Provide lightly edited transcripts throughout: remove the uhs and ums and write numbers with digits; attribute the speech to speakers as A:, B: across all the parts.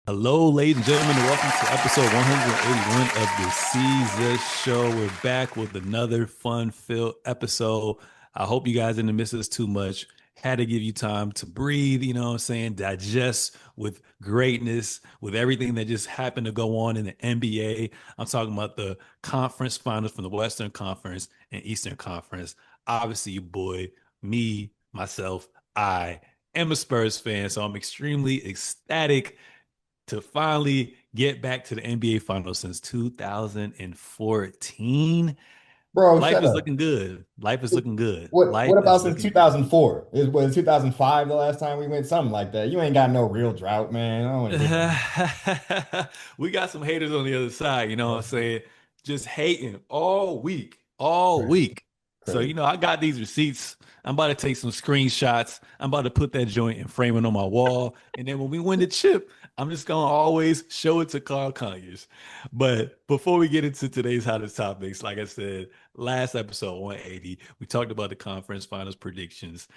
A: Hello, ladies and gentlemen, and welcome to episode 181 of the Seezus Show. We're back with another fun-filled episode. I hope you guys didn't miss us too much. Had to give you time to breathe, you know what I'm saying, digest with greatness, with everything that just happened to go on in the NBA. I'm talking about the conference finals from the Western Conference and Eastern Conference. Obviously, you boy, me, myself, I am a Spurs fan, so I'm extremely ecstatic to finally get back to the NBA Finals since 2014.
B: Bro,
A: Life
B: shut
A: is
B: up.
A: looking good. Life is looking good.
B: What
A: Life
B: about
A: is
B: since
A: looking good.
B: 2004? Was 2005 the last time we went? Something like that. You ain't got no real drought, man. I don't want to hear
A: We got some haters on the other side, you know what I'm
B: that.
A: saying? Just hating all week, all
B: Crazy,
A: week. So,
B: crazy.
A: I got these receipts. I'm about to take some screenshots. I'm about to put that joint and frame it on my wall. And then when we win the chip, I'm just gonna always show it to Carl Conyers. But before we get into today's hottest topics, like I said, last episode 180, we talked about the conference finals predictions,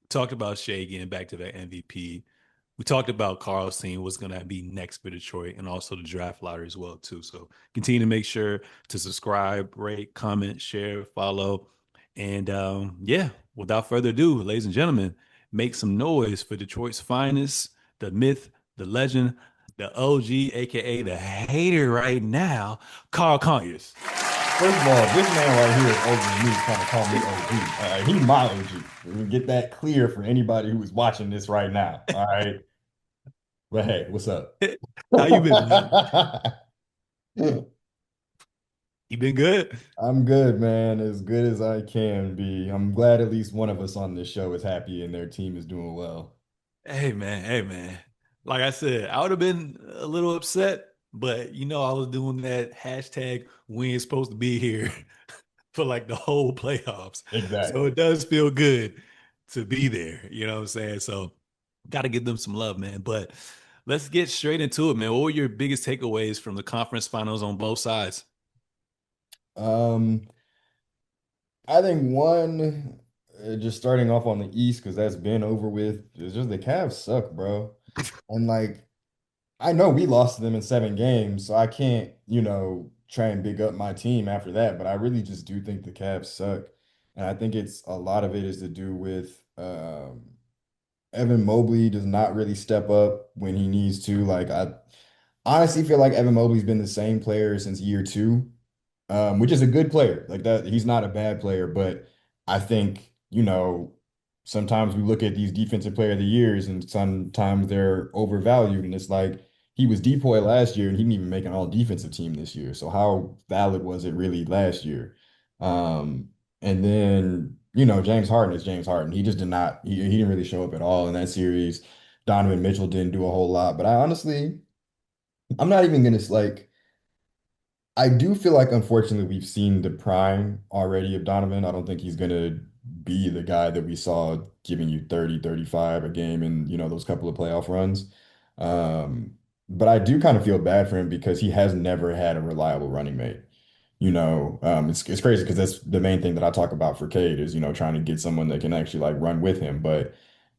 A: talked about Shea getting back to that MVP. We talked about Carl's team, what's going to be next for Detroit, and also the draft lottery as well too. So continue to make sure to subscribe, rate, comment, share, follow, and yeah. Without further ado, ladies and gentlemen, make some noise for Detroit's finest, the myth, the legend, the OG, aka the hater right now, Carl Conyers.
B: First of all, this man right here is older than me, trying to call me OG. All right, he my OG. Let me get that clear for anybody who is watching this right now. All right, but hey, what's up?
A: How you been, man? You been good?
B: I'm good, man. As good as I can be. I'm glad at least one of us on this show is happy and their team is doing well.
A: Hey man, hey man. Like I said, I would have been a little upset, but I was doing that hashtag we ain't supposed to be here for like the whole playoffs. So
B: Exactly.
A: it does feel good to be there. You know what I'm saying? So gotta give them some love, man. But let's get straight into it, man. What were your biggest takeaways from the conference finals on both sides?
B: Um, I think one, just starting off on the East, because that's been over with, is just the Cavs suck, bro. And like, I know we lost to them in 7 games, so I can't, try and big up my team after that, but I really just do think the Cavs suck. And I think it's a lot of it is to do with Evan Mobley does not really step up when he needs to. Like, I honestly feel like Evan Mobley's been the same player since year two, which is a good player. Like that, he's not a bad player, but I think, sometimes we look at these defensive player of the years and sometimes they're overvalued. And it's like he was DPOY last year and he didn't even make an all defensive team this year. So how valid was it really last year? And then, James Harden is James Harden. He just did not, he didn't really show up at all in that series. Donovan Mitchell didn't do a whole lot, but I honestly, I'm not even gonna like I do feel like, unfortunately, we've seen the prime already of Donovan. I don't think he's going to be the guy that we saw giving you 30, 35 a game in, those couple of playoff runs. But I do kind of feel bad for him because he has never had a reliable running mate. It's crazy because that's the main thing that I talk about for Cade is, trying to get someone that can actually like run with him. But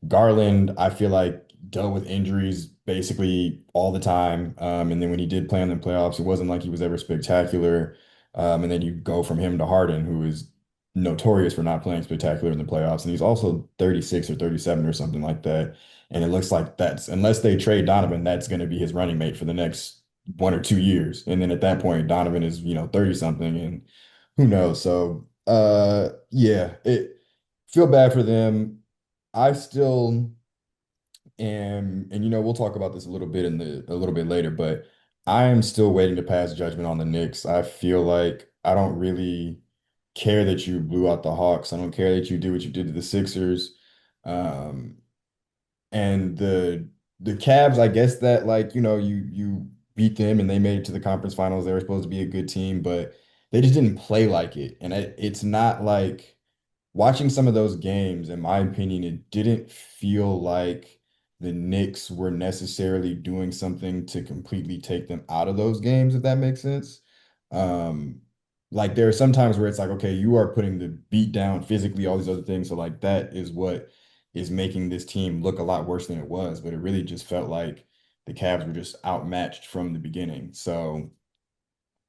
B: Garland, I feel like dealt with injuries basically all the time. And then when he did play in the playoffs, it wasn't like he was ever spectacular. And then you go from him to Harden, who is notorious for not playing spectacular in the playoffs. And he's also 36 or 37 or something like that. And it looks like that's, unless they trade Donovan, that's going to be his running mate for the next 1 or 2 years. And then at that point, Donovan is, 30 something and who knows. So, yeah, it feel bad for them. I still and we'll talk about this a little bit a little bit later, but I am still waiting to pass judgment on the Knicks. I feel like I don't really care that you blew out the Hawks. I don't care that you did what you did to the Sixers. Um, and the Cavs, I guess that like, you beat them and they made it to the conference finals. They were supposed to be a good team, but they just didn't play like it. And it's not like watching some of those games, in my opinion, it didn't feel like the Knicks were necessarily doing something to completely take them out of those games, if that makes sense. Um, like there are some times where it's like, okay, you are putting the beat down physically, all these other things. So like that is what is making this team look a lot worse than it was. But it really just felt like the Cavs were just outmatched from the beginning. So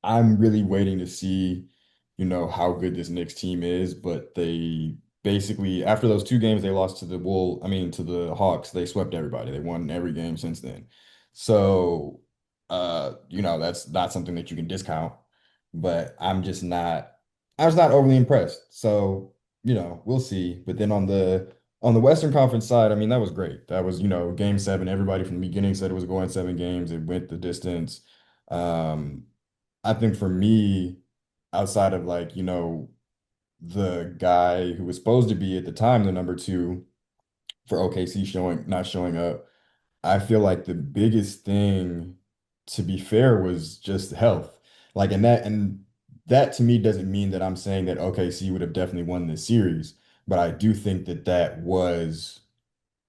B: I'm really waiting to see, how good this Knicks team is. But they basically, after those two games they lost to to the Hawks, they swept everybody. They won every game since then. So, that's not something that you can discount. But I was not overly impressed. So, we'll see. But then on the Western Conference side, I mean, that was great. That was, game seven. Everybody from the beginning said it was going 7 games. It went the distance. Um, I think for me, outside of like, the guy who was supposed to be at the time the number two for OKC not showing up, I feel like the biggest thing, to be fair, was just health. Like, and that to me doesn't mean that I'm saying that OKC would have definitely won this series, but I do think that that was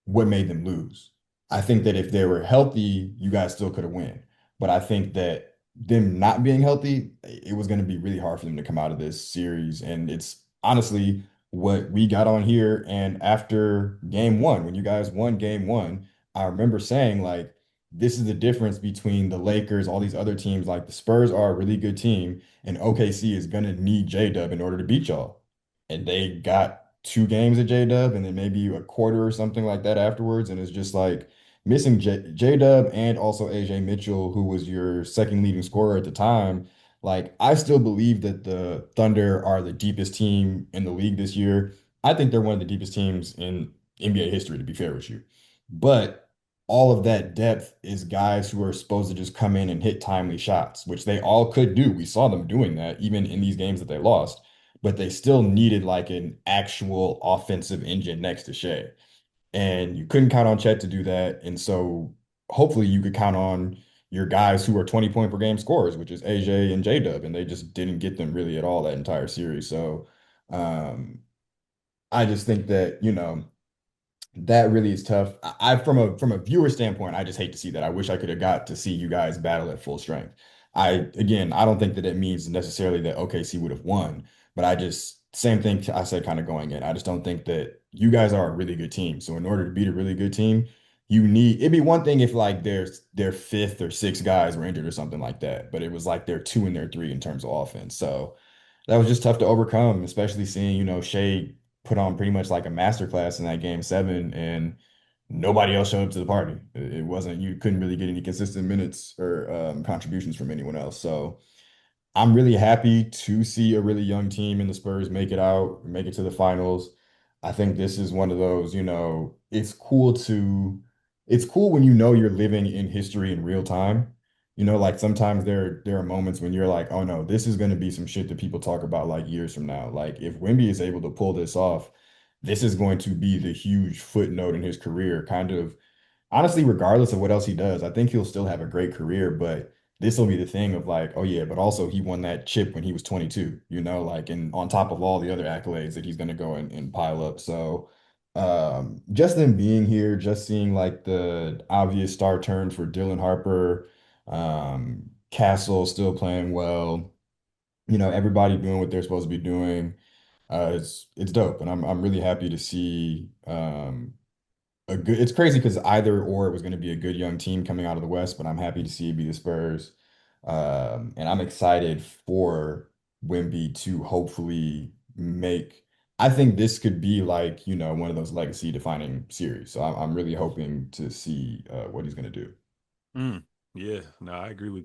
B: what made them lose. I think that if they were healthy, you guys still could have won. But I think that them not being healthy, it was going to be really hard for them to come out of this series. And it's honestly what we got on here. And after game one, when you guys won game one, I remember saying, like, this is the difference between the Lakers, all these other teams. Like, the Spurs are a really good team, and OKC is going to need J-Dub in order to beat y'all. And they got 2 games at J-Dub and then maybe a quarter or something like that afterwards. And it's just like missing J-Dub and also AJ Mitchell, who was your second leading scorer at the time. Like, I still believe that the Thunder are the deepest team in the league this year. I think they're one of the deepest teams in NBA history, to be fair with you. But all of that depth is guys who are supposed to just come in and hit timely shots, which they all could do. We saw them doing that even in these games that they lost, but they still needed like an actual offensive engine next to Shea. And you couldn't count on Chet to do that. And so hopefully you could count on your guys who are 20 point per game scorers, which is AJ and J-Dub, and they just didn't get them really at all that entire series. So um, I just think that, that really is tough. From a viewer standpoint, I just hate to see that. I wish I could have got to see you guys battle at full strength. I don't think that it means necessarily that OKC would have won, but I just same thing I said kind of going in. I just don't think that you guys are a really good team. So in order to beat a really good team, it'd be one thing if like their fifth or sixth guys were injured or something like that, but it was like their two and their three in terms of offense. So that was just tough to overcome, especially seeing, Shea put on pretty much like a masterclass in that game seven, and nobody else showed up to the party. It wasn't, you couldn't really get any consistent minutes or contributions from anyone else. So I'm really happy to see a really young team in the Spurs make it to the finals. I think this is one of those, it's cool when you're living in history in real time. Like sometimes there are moments when you're like, oh no, this is going to be some shit that people talk about like years from now. Like if Wemby is able to pull this off, this is going to be the huge footnote in his career, kind of. Honestly, regardless of what else he does, I think he'll still have a great career, but this will be the thing of like, oh yeah, but also he won that chip when he was 22, like, and on top of all the other accolades that he's going to go and pile up. So, just them being here, just seeing like the obvious star turns for Dylan Harper, Castle still playing well, everybody doing what they're supposed to be doing. It's dope, and I'm really happy to see, it's crazy because either or it was going to be a good young team coming out of the West, but I'm happy to see it be the Spurs. And I'm excited for Wemby to hopefully I think this could be like, one of those legacy defining series. So I'm really hoping to see what he's going to do.
A: Mm, yeah, no, I agree with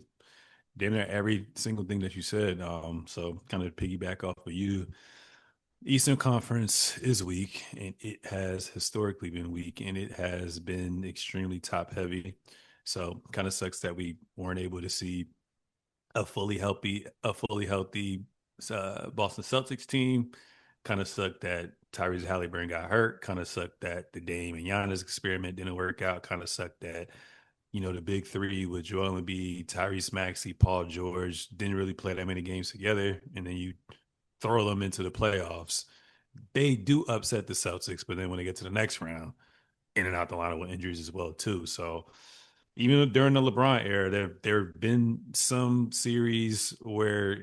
A: damn near every single thing that you said. So kind of piggyback off of you. Eastern Conference is weak, and it has historically been weak, and it has been extremely top heavy. So kind of sucks that we weren't able to see a fully healthy Boston Celtics team. Kind of sucked that Tyrese Halliburton got hurt. Kind of sucked that the Dame and Giannis experiment didn't work out. Kind of sucked that the big three with Joel Embiid, Tyrese Maxey, Paul George didn't really play that many games together, and then you throw them into the playoffs. They do upset the Celtics, but then when they get to the next round, in and out the lineup with injuries as well too. So even during the LeBron era, there have been some series where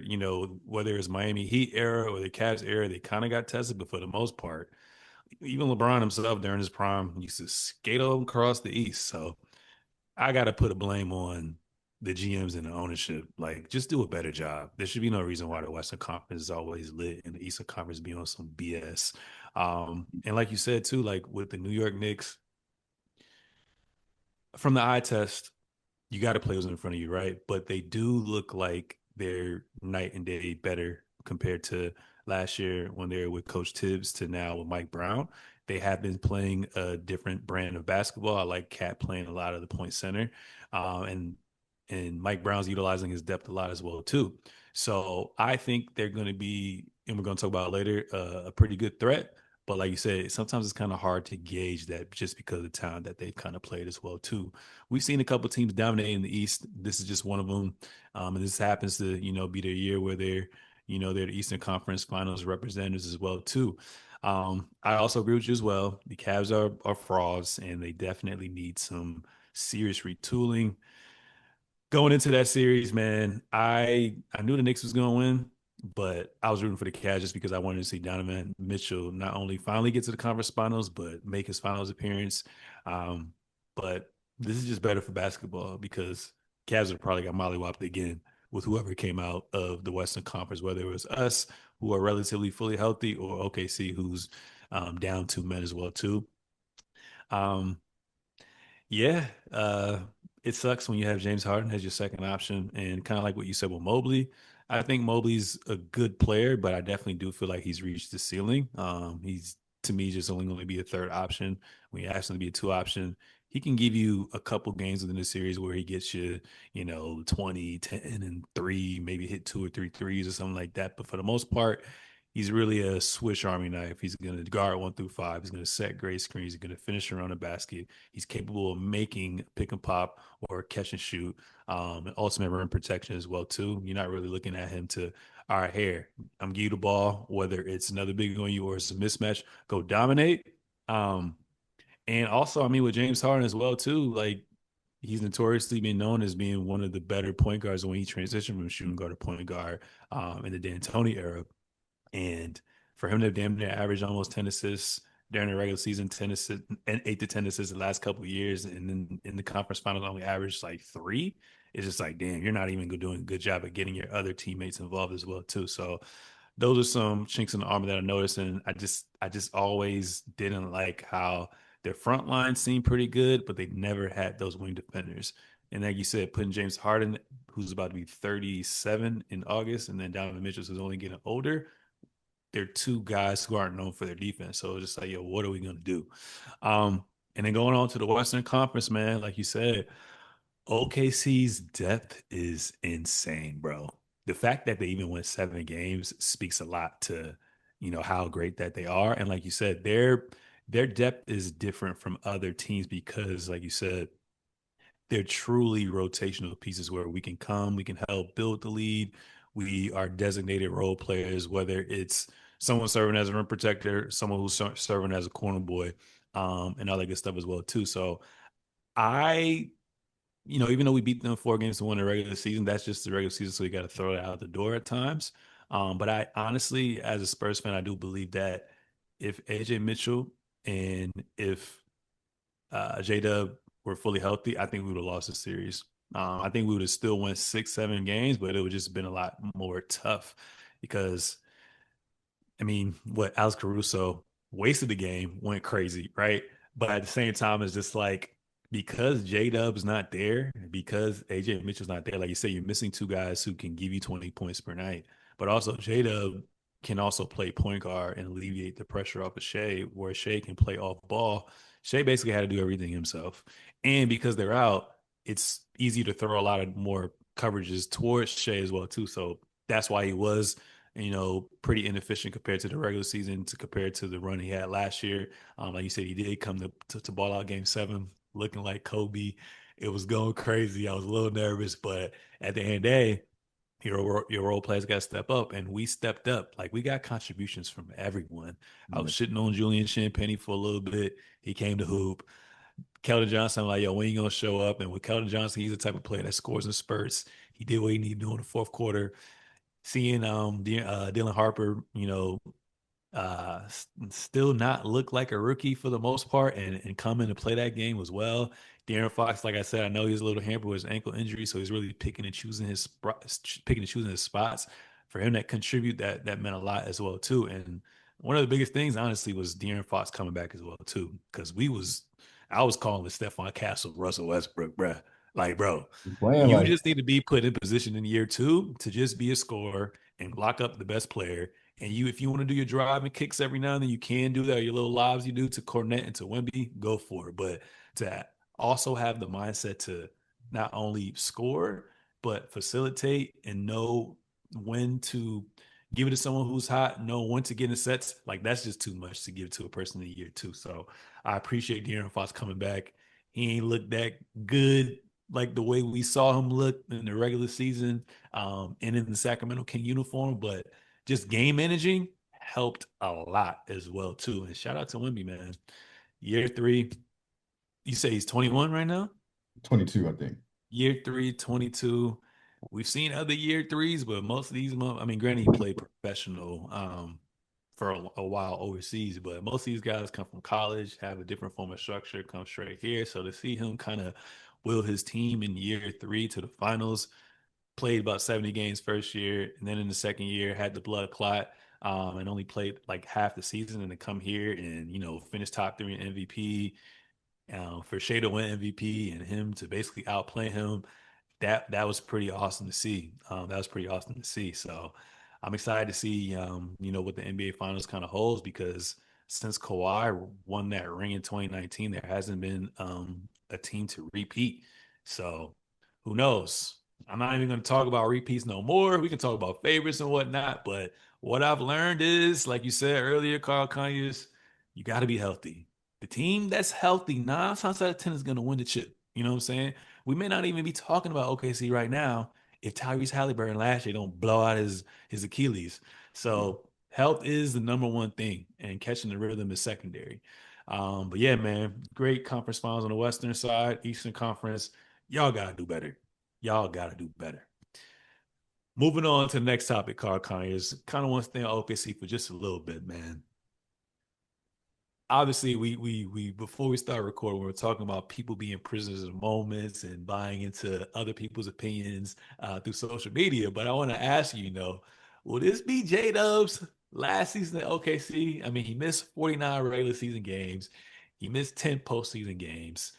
A: whether it's Miami Heat era or the Cavs era, they kind of got tested, but for the most part, even LeBron himself during his prime used to skate all across the East. So I gotta put a blame on the GMs and the ownership. Like, just do a better job. There should be no reason why the Western Conference is always lit and the Eastern Conference be on some BS. And like you said too, like with the New York Knicks, from the eye test, you got to play who's in front of you, right? But they do look like they're night and day better compared to last year when they were with Coach Tibbs to now with Mike Brown. They have been playing a different brand of basketball. I like Cat playing a lot of the point center, and Mike Brown's utilizing his depth a lot as well too. So I think they're going to be, and we're going to talk about it later, a pretty good threat. But like you said, sometimes it's kind of hard to gauge that just because of the talent that they've kind of played as well too. We've seen a couple of teams dominate in the East. This is just one of them, and this happens to be their year where they're the Eastern Conference Finals representatives as well too. I also agree with you as well. The Cavs are frauds, and they definitely need some serious retooling going into that series, man. I knew the Knicks was going to win, but I was rooting for the Cavs just because I wanted to see Donovan Mitchell not only finally get to the conference finals, but make his finals appearance. Um, but this is just better for basketball because Cavs have probably got mollywopped again with whoever came out of the Western Conference, whether it was us who are relatively fully healthy or OKC who's down 2 men as well too. Um, yeah, it sucks when you have James Harden as your second option, and kind of like what you said with Mobley. I think Mobley's a good player, but I definitely do feel like he's reached the ceiling. He's to me just only going to be a third option. When you ask him to be a two option, he can give you a couple games within the series where he gets you, 20, 10, and three, maybe hit two or three threes or something like that. But for the most part, he's really a Swiss Army knife. He's going to guard 1 through 5. He's going to set great screens. He's going to finish around the basket. He's capable of making pick and pop or catch and shoot, and ultimate rim protection as well too. You're not really looking at him to, all right, here, I'm giving you the ball, whether it's another big on you or it's a mismatch, go dominate. Um, and also, I mean, with James Harden as well too, like he's notoriously been known as being one of the better point guards when he transitioned from shooting guard to point guard in the D'Antoni era. And for him to damn near average almost 10 assists during the regular season, 10 assists and 8 to 10 assists the last couple of years, and then in the conference finals only averaged like three. It's just like, damn, you're not even doing a good job at getting your other teammates involved as well too. So those are some chinks in the armor that I noticed, and I just always didn't like how their front line seemed pretty good, but they never had those wing defenders. And like you said, putting James Harden, who's about to be 37 in August, and then Donovan Mitchell, who's only getting older, they're two guys who aren't known for their defense. So it's just like, yo, what are we gonna do? And then going on to the Western Conference, man, like you said, OKC's depth is insane, bro. The fact that they even went 7 games speaks a lot to, how great that they are. And like you said, their depth is different from other teams because, like you said, they're truly rotational pieces where we can come, we can help build the lead. We are designated role players, whether it's someone serving as a rim protector, someone who's serving as a corner boy, and all that good stuff as well too. So I, even though we beat them 4 games to win the regular season, that's just the regular season, so you got to throw it out the door at times. But I honestly, as a Spurs fan, I do believe that if AJ Mitchell and if J Dub were fully healthy, I think we would have lost the series. I think we would have still won 6, 7 games, but it would just been a lot more tough because I mean, what Alex Caruso wasted the game, went crazy, right? But at the same time, it's just like because J Dub's not there, because AJ Mitchell's not there, like you say, you're missing two guys who can give you 20 points per night. But also J Dub can also play point guard and alleviate the pressure off of Shea, where Shea can play off ball. Shea basically had to do everything himself. And because they're out, it's easy to throw a lot of more coverages towards Shea as well, too. So that's why he was pretty inefficient compared to the regular season to compared to the run he had last year. Like you said, he did come to ball out game 7 looking like Kobe. It was going crazy. I was a little nervous, but at the end of the day, your role players got to step up, and we stepped up. Like we got contributions from everyone. I was
B: Yeah.
A: shitting on Julian Champagny for a little bit. He came to hoop. Keldon Johnson, I'm like, yo, when you gonna show up? And with Keldon Johnson, he's the type of player that scores in spurts. He did what he needed to do in the fourth quarter. Seeing Dylan Harper, still not look like a rookie for the most part, and come in to play that game as well. De'Aaron Fox, like I said, I know he's a little hampered with his ankle injury, so he's really picking and choosing his spots. For him that contribute, that meant a lot as well too. And one of the biggest things, honestly, was De'Aaron Fox coming back as well too, because I was calling it Stephon Castle, Russell Westbrook, bruh. Like, bro,
B: Playing
A: you
B: like
A: just need to be put in position in year two to just be a scorer and lock up the best player. And if you want to do your drive and kicks every now and then, you can do that. Or your little lobs you do to Cornette and to Wemby, go for it. But to also have the mindset to not only score but facilitate and know when to give it to someone who's hot, know when to get in sets, like that's just too much to give to a person in year two. So I appreciate De'Aaron Fox coming back. He ain't looked that good like the way we saw him look in the regular season and in the Sacramento King uniform, but just game managing helped a lot as well too. And shout out to Wemby, man. Year three, you say he's 21 right now?
B: 22, I think.
A: Year three, 22. We've seen other year threes, but most of these, I mean, granted, he played professional for a while overseas, but most of these guys come from college, have a different form of structure, come straight here. So to see him kind of will his team in year three to the finals, played about 70 games first year, and then in the second year had the blood clot, and only played like half the season, and to come here and finish top three in MVP, for Shea to win MVP and him to basically outplay him, that was pretty awesome to see. That was pretty awesome to see. So I'm excited to see what the NBA Finals kind of holds, because since Kawhi won that ring in 2019, there hasn't been a team to repeat. So who knows? I'm not even going to talk about repeats no more. We can talk about favorites and whatnot, but what I've learned is, like you said earlier, Carl Conyers, you got to be healthy. The team that's healthy 9 times out of 10 is going to win the chip. You know what I'm saying? We may not even be talking about OKC right now if Tyrese Halliburton last year don't blow out his Achilles. So health is the number one thing, and catching the rhythm is secondary. But yeah, man, great conference finals on the Western side, Eastern Conference. Y'all gotta do better. Y'all gotta do better. Moving on to the next topic, Carl Conyers. Kind of want to stay on OKC for just a little bit, man. Obviously we before we start recording, we were talking about people being prisoners of moments and buying into other people's opinions through social media. But I want to ask you, will this be J Dub's last season at OKC? I mean, he missed 49 regular season games, he missed 10 postseason games.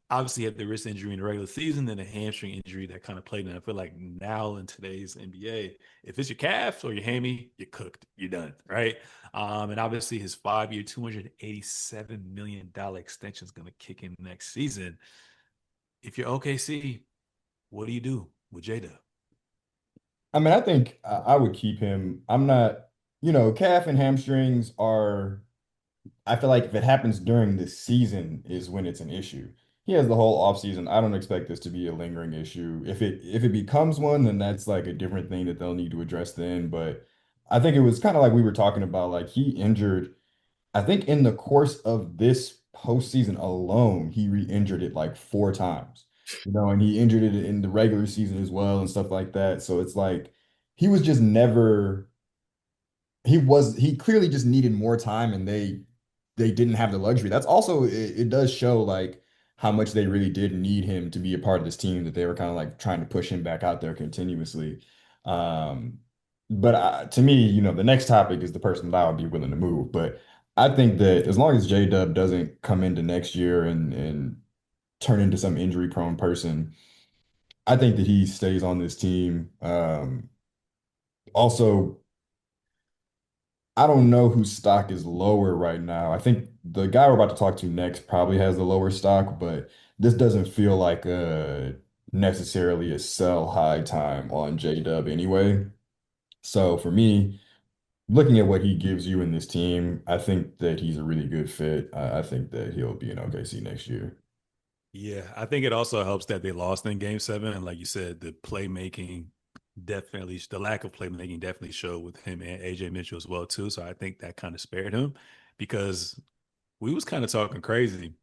A: Obviously, he had the wrist injury in the regular season, then a hamstring injury that kind of played. And I feel like now in today's NBA, if it's your calf or your hammy, you're cooked. You're done, right? And obviously his 5-year, $287 million extension is going to kick in next season. If you're OKC, what do you do with Jada?
B: I mean, I think I would keep him. I'm not, calf and hamstrings are, I feel like if it happens during the season is when it's an issue. He has the whole off season. I don't expect this to be a lingering issue. If it becomes one, then that's like a different thing that they'll need to address then. But I think it was kind of like we were talking about, like he injured, I think in the course of this postseason alone, he re-injured it like 4 times, and he injured it in the regular season as well and stuff like that. So it's like he was just never he clearly just needed more time and they didn't have the luxury. That's also it does show like how much they really did need him to be a part of this team, that they were kind of like trying to push him back out there continuously. Um, but to me, the next topic is the person that I would be willing to move. But I think that as long as J-Dub doesn't come into next year and turn into some injury prone person, I think that he stays on this team. Also, I don't know whose stock is lower right now. I think the guy we're about to talk to next probably has the lower stock, but this doesn't feel like necessarily a sell high time on J-Dub anyway. So for me, looking at what he gives you in this team, I think that he's a really good fit. I think that he'll be in OKC next year.
A: Yeah, I think it also helps that they lost in game seven. And like you said, the lack of playmaking definitely showed with him and AJ Mitchell as well, too. So I think that kind of spared him, because we was kind of talking crazy.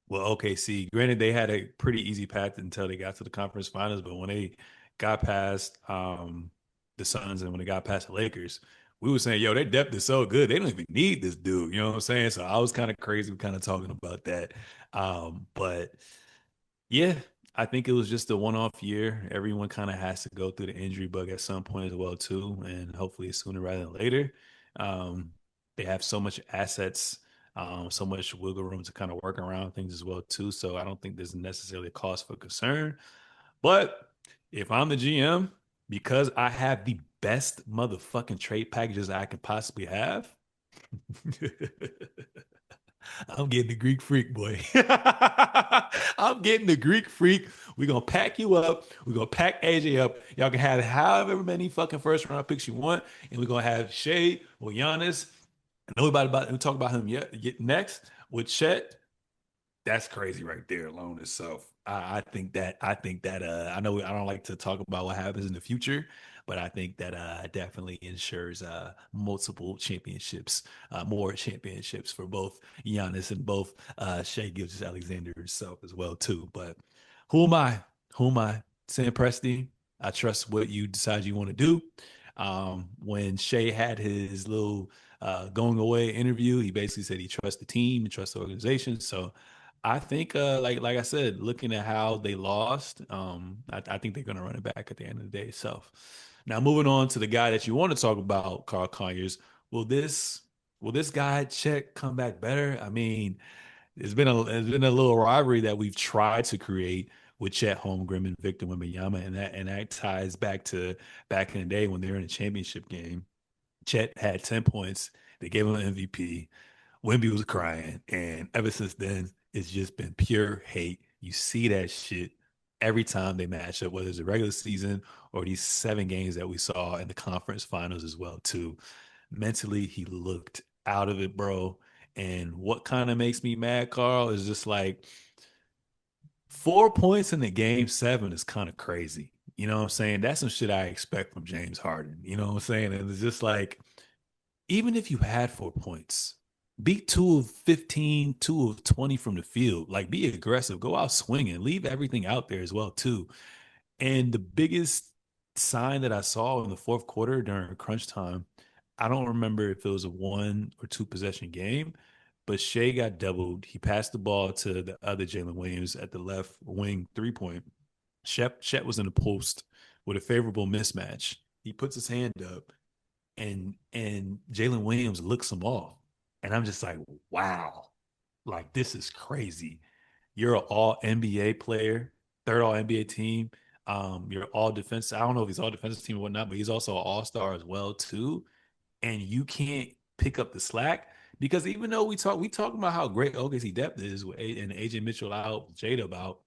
A: Well, OKC, granted, they had a pretty easy path until they got to the conference finals, but when they got past the Suns and when they got past the Lakers, we were saying, yo, their depth is so good. They don't even need this dude. You know what I'm saying? So I was kind of crazy, kind of talking about that. But yeah, I think it was just a one-off year. Everyone kind of has to go through the injury bug at some point as well too, and hopefully it's sooner rather than later. Um, they have so much assets, so much wiggle room to kind of work around things as well too. So I don't think there's necessarily a cause for concern. But if I'm the GM, because I have the best motherfucking trade packages I can possibly have, I'm getting the Greek freak, boy. I'm getting the Greek freak. We're gonna pack you up. We're gonna pack AJ up. Y'all can have however many fucking first round picks you want, and we're gonna have Shea or Giannis. I know we talk about him yet next with Chet. That's crazy right there alone itself. I know I don't like to talk about what happens in the future, but I think that definitely ensures multiple championships, more championships for both Giannis and both Shea Gilgeous Alexander himself as well too. But who am I? Who am I? Sam Presti. I trust what you decide you want to do. When Shea had his little going away interview, he basically said he trusts the team, he trusts the organization. So I think, like I said, looking at how they lost, I think they're going to run it back at the end of the day. So, now moving on to the guy that you want to talk about, Carl Conyers. Will this will this guy Chet come back better? I mean, it's been a little rivalry that we've tried to create with Chet Holmgren and Victor Wembanyama, and that ties back to back in the day when they were in a championship game. Chet had 10 points. They gave him an MVP. Wemby was crying, and ever since then, it's just been pure hate. You see that shit every time they match up, whether it's a regular season or these 7 games that we saw in the conference finals as well, too. Mentally, he looked out of it, bro. And what kind of makes me mad, Carl, is just like 4 points in the game 7 is kind of crazy. You know what I'm saying? That's some shit I expect from James Harden. You know what I'm saying? And it's just like, even if you had 4 points, be 2 of 15, 2 of 20 from the field. Like, be aggressive, go out swinging, leave everything out there as well too. And the biggest sign that I saw in the fourth quarter during crunch time, I don't remember if it was a 1 or 2 possession game, but Shea got doubled. He passed the ball to the other Jalen Williams at the left wing 3 point. Chet was in the post with a favorable mismatch. He puts his hand up, and Jalen Williams looks him off. And I'm just like, wow, like this is crazy. You're an all NBA player, third all NBA team. You're all defense. I don't know if he's all defensive team or whatnot, but he's also an all-star as well, too. And you can't pick up the slack because even though we talking about how great OKC depth is with and AJ Mitchell out, Jada about,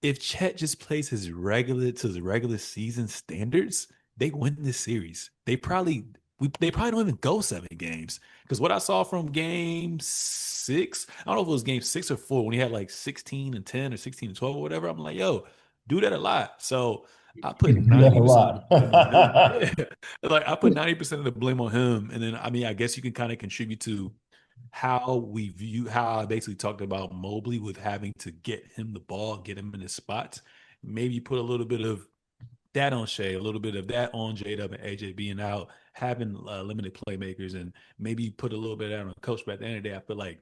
A: if Chet just plays his regular to the regular season standards, they win this series. They probably don't even go 7 games. Because what I saw from game 6, I don't know if it was game 6 or 4 when he had like 16 and 10 or 16 and 12 or whatever. I'm like, yo, do that a lot. So I put
B: Do that a
A: 90% of the
B: lot.
A: blame on him. Yeah. Like I put 90% of the blame on him. And then I mean, I guess you can kind of contribute to how I basically talked about Mobley with having to get him the ball, get him in his spots. Maybe put a little bit of that on Shea, a little bit of that on J Dub and AJ being out, having limited playmakers, and maybe put a little bit out on coach. But at the end of the day, I feel like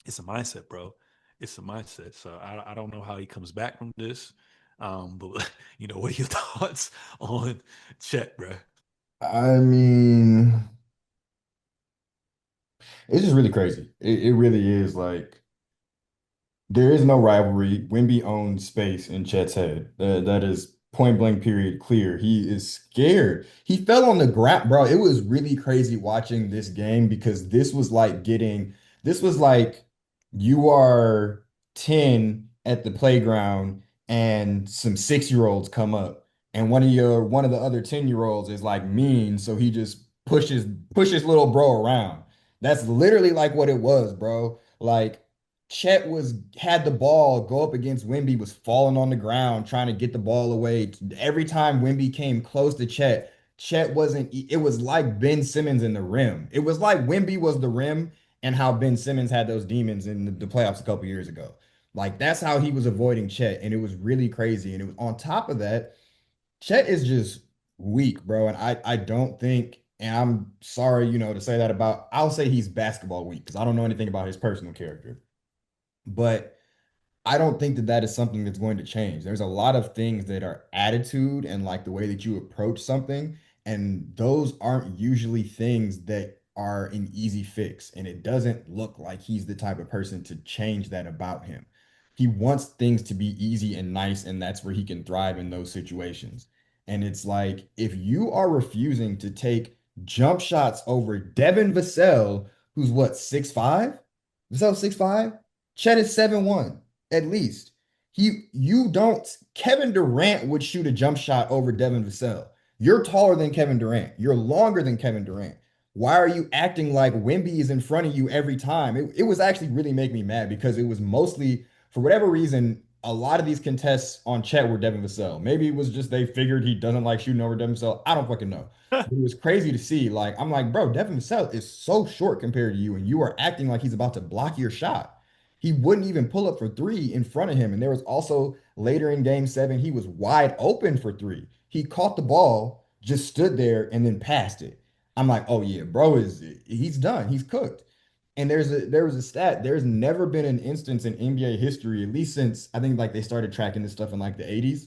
A: it's a mindset, bro. It's a mindset. So I don't know how he comes back from this. But what are your thoughts on Chet, bro?
B: I mean, it's just really crazy. It really is like there is no rivalry. Wemby owns space in Chet's head. That is point blank period clear. He is scared. He fell on the ground, bro. It was really crazy watching this game because this was like you are 10 at the playground and some 6-year-olds come up and one of the other 10-year-olds is like mean, so he just pushes little bro around. That's literally like what it was, bro. Like Chet was had the ball go up against Wemby, was falling on the ground trying to get the ball away. Every time Wemby came close to Chet, Chet wasn't. It was like Ben Simmons in the rim. It was like Wemby was the rim, and how Ben Simmons had those demons in the playoffs a couple years ago. Like that's how he was avoiding Chet, and it was really crazy. And it was on top of that, Chet is just weak, bro. And I don't think. And I'm sorry, to say that about, I'll say he's basketball weak because I don't know anything about his personal character. But I don't think that that is something that's going to change. There's a lot of things that are attitude and like the way that you approach something, and those aren't usually things that are an easy fix. And it doesn't look like he's the type of person to change that about him. He wants things to be easy and nice, and that's where he can thrive in those situations. And it's like if you are refusing to take jump shots over Devin Vassell, who's what, 6'5"? Vassell 6'5"? Chet is 7'1" at least. You don't. Kevin Durant would shoot a jump shot over Devin Vassell. You're taller than Kevin Durant. You're longer than Kevin Durant. Why are you acting like Wemby is in front of you every time? It was actually really make me mad because it was mostly for whatever reason. A lot of these contests on Chet were Devin Vassell. Maybe it was just they figured he doesn't like shooting over Devin Vassell. I don't fucking know. But it was crazy to see. Like I'm like, bro, Devin Vassell is so short compared to you, and you are acting like he's about to block your shot. He wouldn't even pull up for three in front of him. And there was also later in game 7, he was wide open for three. He caught the ball, just stood there and then passed it. I'm like, oh yeah, bro he's done. He's cooked. And there was a stat. There's never been an instance in NBA history, at least since I think like they started tracking this stuff in like the 80s,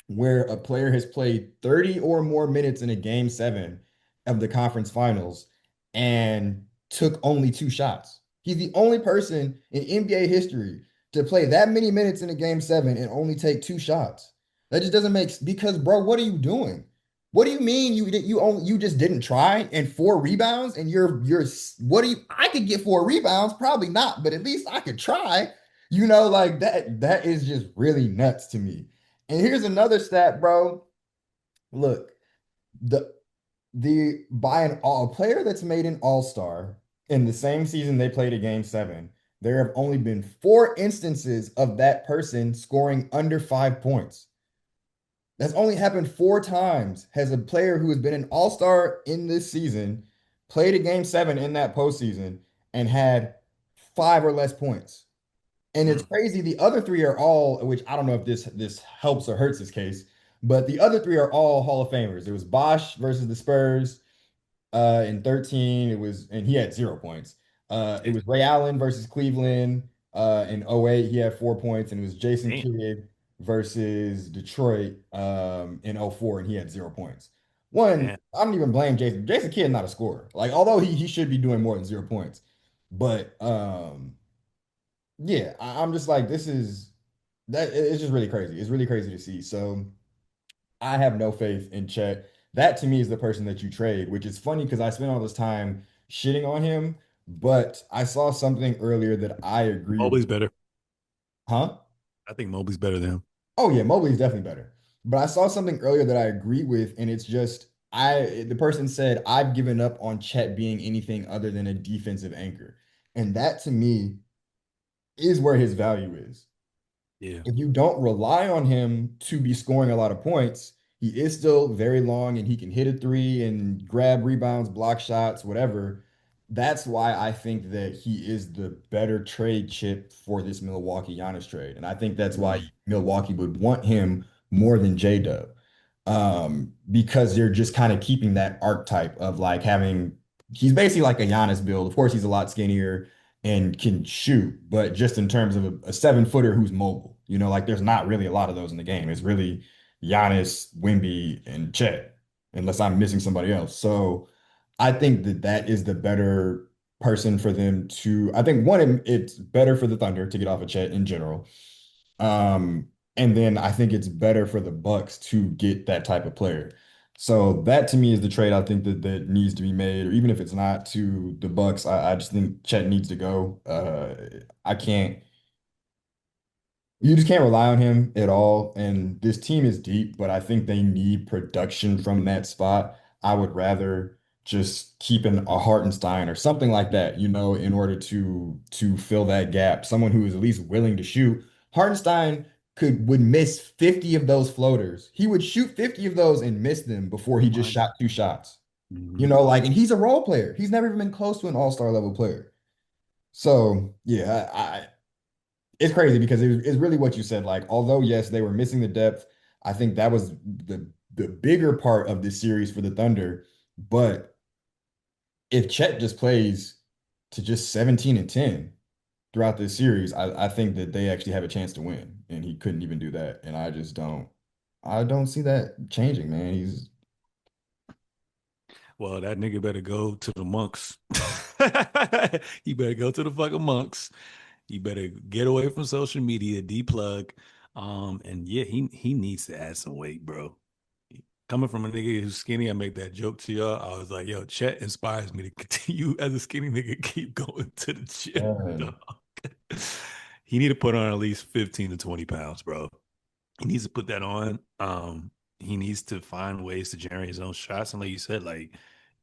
B: where a player has played 30 or more minutes in a game 7 of the conference finals and took only 2 shots. He's the only person in NBA history to play that many minutes in a game 7 and only take 2 shots. That just doesn't make because bro, what are you doing? What do you mean you just didn't try and 4 rebounds and you're what do you I could get 4 rebounds, probably not, but at least I could try. Like that is just really nuts to me. And here's another stat, bro. Look, the the by an all a player that's made an all-star in the same season they played a game 7, there have only been 4 instances of that person scoring under 5 points. That's only happened 4 times. Has a player who has been an all-star in this season played a game 7 in that postseason and had 5 or less points. And it's
A: Mm.
B: crazy. The other three are all, which I don't know if this helps or hurts his case, but the other three are all Hall of Famers. It was Bosh versus the Spurs in 13. And he had 0 points. It was Ray Allen versus Cleveland in 08. He had 4 points, and it was Jason
A: Damn.
B: Kidd versus Detroit in 04, and he had 0 points. One,
A: Damn.
B: I don't even blame Jason. Jason Kidd not a scorer. Like, although he should be doing more than 0 points. But yeah, I'm just like, this is that it's just really crazy. It's really crazy to see. So I have no faith in Chet. That to me is the person that you trade, which is funny because I spent all this time shitting on him, but I saw something earlier that I agree with.
A: Mobley's better.
B: Huh?
A: I think Mobley's better than him.
B: Oh yeah, Mobley's definitely better. But I saw something earlier that I agree with, and it's just the person said I've given up on Chet being anything other than a defensive anchor. And that to me is where his value is.
A: Yeah.
B: If you don't rely on him to be scoring a lot of points, he is still very long and he can hit a three and grab rebounds, block shots, whatever. That's why I think that he is the better trade chip for this Milwaukee Giannis trade. And I think that's why
A: Mm.
B: Milwaukee would want him more than J-Dub. Because they're just kind of keeping that archetype of like having, he's basically like a Giannis build. Of course, he's a lot skinnier and can shoot, but just in terms of a 7-footer who's mobile, like there's not really a lot of those in the game. It's really Giannis, Wemby, and Chet, unless I'm missing somebody else. So I think that that is the better person for them to. I think one, it's better for the Thunder to get off of Chet in general. Um, and then I think it's better for the Bucks to get that type of player. So that to me is the trade I think that needs to be made, or even if it's not to the Bucks, I just think Chet needs to go. I can't. You just can't rely on him at all. And this team is deep, but I think they need production from that spot. I would rather just keep a Hartenstein or something like that, in order to fill that gap. Someone who is at least willing to shoot. Hartenstein would miss 50 of those floaters. He would shoot 50 of those and miss them before he just
A: Fine.
B: shot 2 shots.
A: Mhm.
B: And he's a role player. He's never even been close to an all-star level player. So yeah, it's crazy because it's really what you said. Like, although yes, they were missing the depth, I think that was the bigger part of this series for the Thunder. But if Chet just plays to just 17 and 10 throughout this series, I think that they actually have a chance to win. And he couldn't even do that. And I don't see that changing, man. He's
A: Well, that nigga better go to the monks. He better go to the fucking monks. He better get away from social media, deplug. And yeah, he needs to add some weight, bro. Coming from a nigga who's skinny, I make that joke to y'all. I was like, yo, Chet inspires me to continue as a skinny nigga, keep going to the gym,
B: man.
A: dog. He need to put on at least 15 to 20 pounds, bro. He needs to put that on. He needs to find ways to generate his own shots. And like you said, like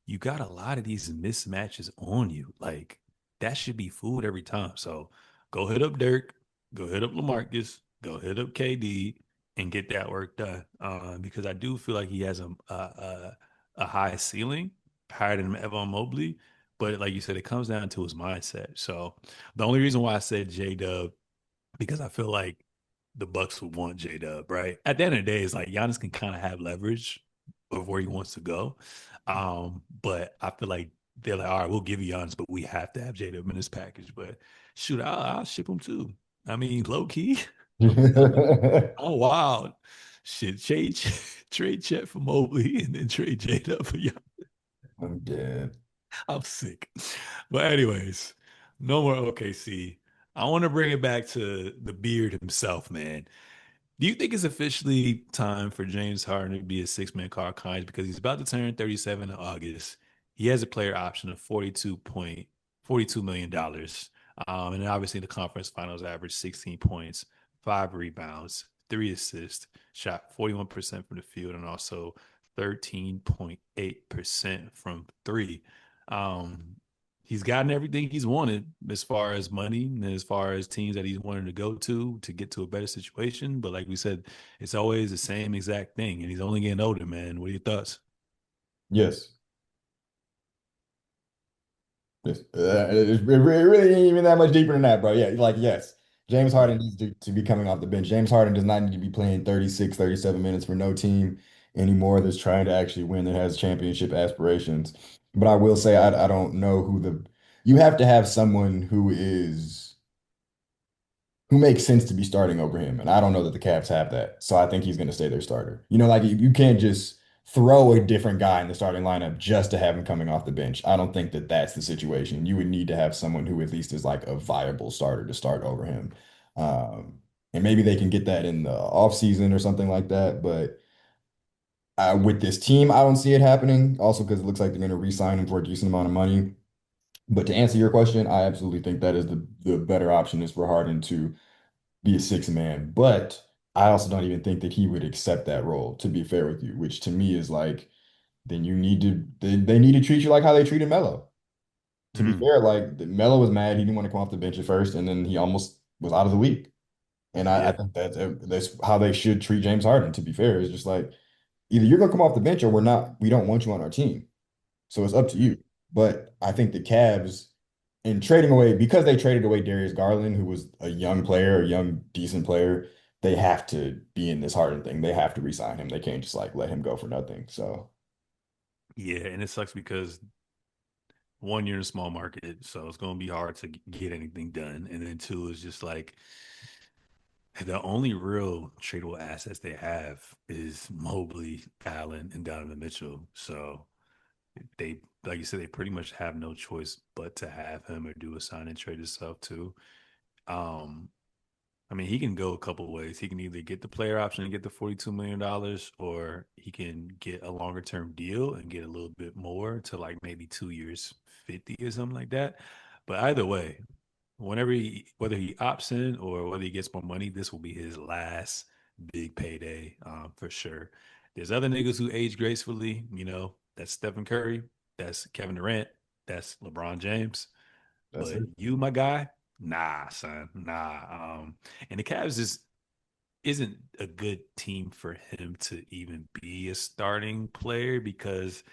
A: you got a lot of these mismatches on you. Like that should be food every time. So go hit up Dirk, go hit up LaMarcus, go hit up KD, and get that work done. Because I do feel like he has a high ceiling, higher than Evan Mobley. But like you said, it comes down to his mindset. So the only reason why I said J Dub because I feel like the Bucks would want J Dub, right? At the end of the day, it's like Giannis can kind of have leverage of where he wants to go. But I feel like they're like, all right, we'll give you Giannis, but we have to have J Dub in this package. But shoot, I'll ship him too. I mean, low key, oh wild. Shit, trade Chet for Mobley and then trade J Dub for Giannis.
B: I'm dead.
A: I'm sick. But anyways, no more OKC. I want to bring it back to the beard himself, man. Do you think it's officially time for James Harden to be a six-man Carl Conyers because he's about to turn 37 in August? He has a player option of $42 million. And then obviously the conference finals averaged 16 points, 5 rebounds, 3 assists, shot 41% from the field, and also 13.8% from three. Um, he's gotten everything he's wanted as far as money and as far as teams that he's wanted to go to get to a better situation. But like we said, it's always the same exact thing, and he's only getting older, man. What are your thoughts?
B: Yes. Yes. It really ain't even that much deeper than that, bro. Yeah, like, yes. James Harden
A: Yeah.
B: needs to be coming off the bench. James Harden does not need to be playing 36, 37 minutes for no team anymore that's trying to actually win, that has championship aspirations. But I will say, I don't know you have to have someone who makes sense to be starting over him. And I don't know that the Cavs have that. So I think he's going to stay their starter. Like you can't just throw a different guy in the starting lineup just to have him coming off the bench. I don't think that that's the situation. You would need to have someone who at least is like a viable starter to start over him. And maybe they can get that in the offseason or something like that. But with this team, I don't see it happening. Also, because it looks like they're going to re-sign him for a decent amount of money. But to answer your question, I absolutely think that is the better option is for Harden to be a six man. But I also don't even think that he would accept that role, to be fair with you, which to me is like, then they need to treat you like how they treated Melo. To be
A: Mhm.
B: fair, like Melo was mad, he didn't want to come off the bench at first, and then he almost was out of the league. And I
A: Yeah.
B: think that's how they should treat James Harden, to be fair. It's just like either you're gonna come off the bench or we don't want you on our team. So it's up to
A: Mhm.
B: you. But I think the Cavs, in trading away, because they traded away Darius Garland, who was a young player, a young, decent player, they have to be in this Harden thing. They have to re-sign him. They can't just like let him go for nothing. So
A: Yeah, and it sucks because one, you're in a small market, so it's going to be hard to get anything done. And then two, is just like the only real tradable assets they have is Mobley, Allen, and Donovan Mitchell. So they, like you said, they pretty much have no choice but to have him or do a sign and trade itself too. Um, I mean, he can go a couple of ways. He can either get the player option and get the $42 million, or he can get a longer term deal and get a little bit more to like maybe 2 years, 50 or something like that. But either way, whether he opts in or whether he gets more money, this will be his last big payday, for sure. There's other niggas who age gracefully, that's Stephen Curry, that's Kevin Durant, that's LeBron James.
B: that's
A: But
B: it.
A: you, my guy, nah, son, nah. And the Cavs just isn't a good team for him to even be a starting player because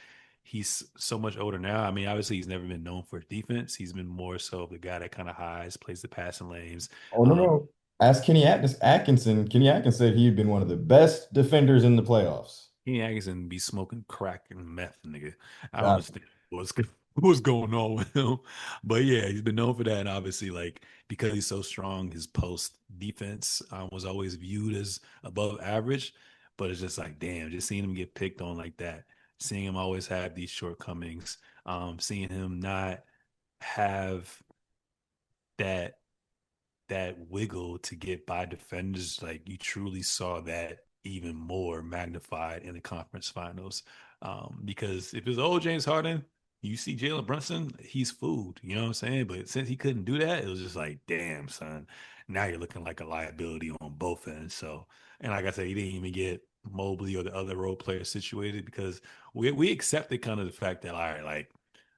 A: he's so much older now. I mean, obviously he's never been known for defense. He's been more so the guy that kind of hides, plays the passing lanes.
B: Oh no,
A: Um,
B: no. Ask Kenny Atkinson. Kenny Atkinson said he had been one of the best defenders in the playoffs.
A: Kenny Atkinson be smoking crack and meth, nigga. I don't
B: Got
A: understand what's going on with him. But yeah, he's been known for that. And obviously, like because he's so strong, his post defense was always viewed as above average. But it's just like, damn, just seeing him get picked on like that, seeing him always have these shortcomings, seeing him not have that wiggle to get by defenders, like you truly saw that even more magnified in the conference finals. Because if it's old James Harden, you see Jalen Brunson, he's food, you know what I'm saying? But since he couldn't do that, it was just like, damn, son, now you're looking like a liability on both ends. So, and like I said, he didn't even get Mobley or the other role players situated because we accepted kind of the fact that, all right, like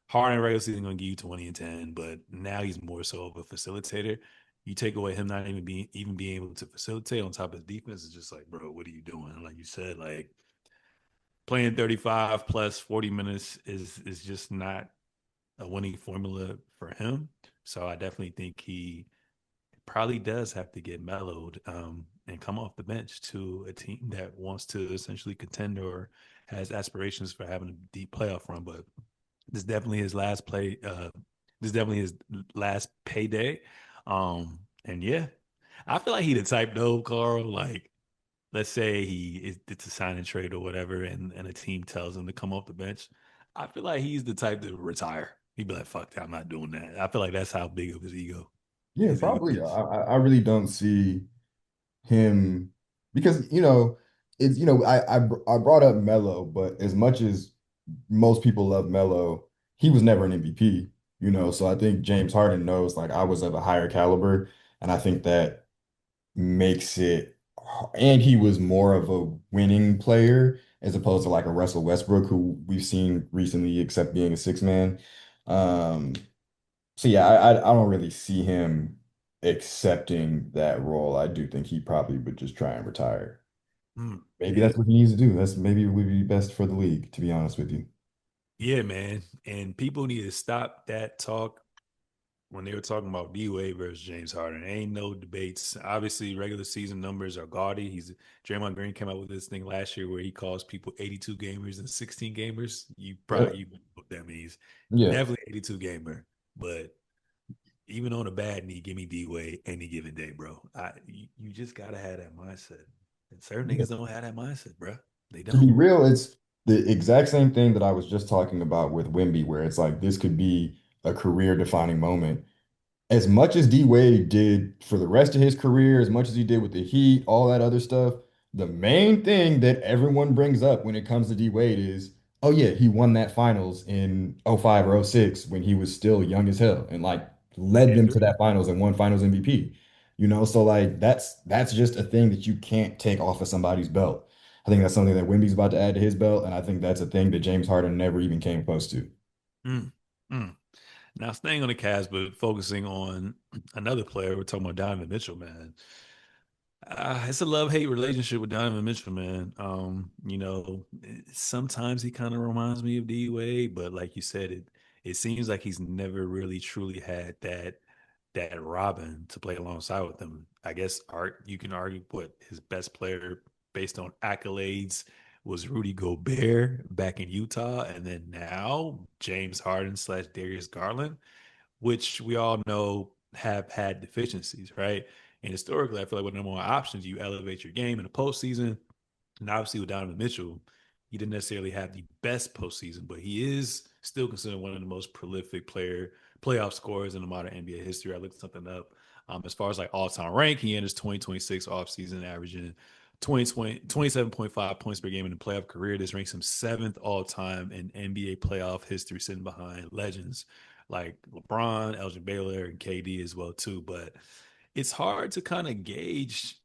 A: Harden regular season going to give you 20 and 10, but now he's more so of a facilitator. You take away him not even being able to facilitate on top of his defense, it's just like, bro, what are you doing? Like you said, like playing 35 plus 40 minutes is just not a winning formula for him. So I definitely think he probably does have to get mellowed and come off the bench to a team that wants to essentially contend or has aspirations for having a deep playoff run. But this is definitely his last play. This is definitely his last payday. And yeah, I feel like he the type though, Carl. Like, let's say it's a sign and trade or whatever, and a team tells him to come off the bench. I feel like he's the type to retire. He'd be like, "Fuck that, I'm not doing that." I feel like that's how big of
B: Yeah,
A: his ego
B: probably.
A: is.
B: I really don't see him because it's I brought up Melo, but as much as most people love Melo, he was never an MVP, so I think James Harden knows like I was of a higher caliber, and I think that makes it, and he was more of a winning player as opposed to like a Russell Westbrook who we've seen recently except being a six man. Um, so yeah, I don't really see him accepting that role. I do think he probably would just try and retire. Maybe
A: Yeah,
B: that's what he needs to do. That's maybe it would be best for the league, to be honest with you.
A: yeah, man. And people need to stop that talk when they were talking about D Wade versus James Harden. Ain't no debates. Obviously, regular season numbers are gaudy. Draymond Green came out with this thing last year where he calls people 82 gamers and 16 gamers.
B: Yep.
A: You know what that means.
B: Yeah.
A: Definitely 82 gamer, but even on a bad knee, give me D Wade any given day, bro. You just gotta have that mindset. And certain
B: Yeah.
A: niggas don't have that mindset, bro. They
B: To be
A: don't.
B: real, it's the exact same thing that I was just talking about with Wimby, where it's like this could be a career defining moment. As much as D Wade did for the rest of his career, as much as he did with the Heat, all that other stuff, the main thing that everyone brings up when it comes to D Wade is, oh yeah, he won that finals in '05 or '06 when he was still young as hell and like led them to
A: History.
B: that finals and won finals MVP. So like that's just a thing that you can't take off of somebody's belt. I think that's something that Wemby's about to add to his belt, and I think that's a thing that James Harden never even came close to.
A: Mm, mm. Now, staying on the Cavs, but focusing on another player, we're talking about Donovan Mitchell, man. It's a love-hate relationship with Donovan Mitchell, man. Sometimes he kind of reminds me of D Wade, but like you said, it seems like he's never really truly had that Robin to play alongside with him. I guess Art, you can argue what his best player based on accolades was Rudy Gobert back in Utah, and then now James Harden slash Darius Garland, which we all know have had deficiencies, right? And historically, I feel like with no more options, you elevate your game in the postseason. And obviously, with Donovan Mitchell, he didn't necessarily have the best postseason, but he is still considered one of the most prolific playoff scorers in the modern NBA history. I looked something up. As far as like all-time ranking, in his 2026 offseason, averaging 27.5 points per game in the playoff career. This ranks him seventh all-time in NBA playoff history, sitting behind legends like LeBron, Elgin Baylor, and KD as well too. But it's hard to kind of gauge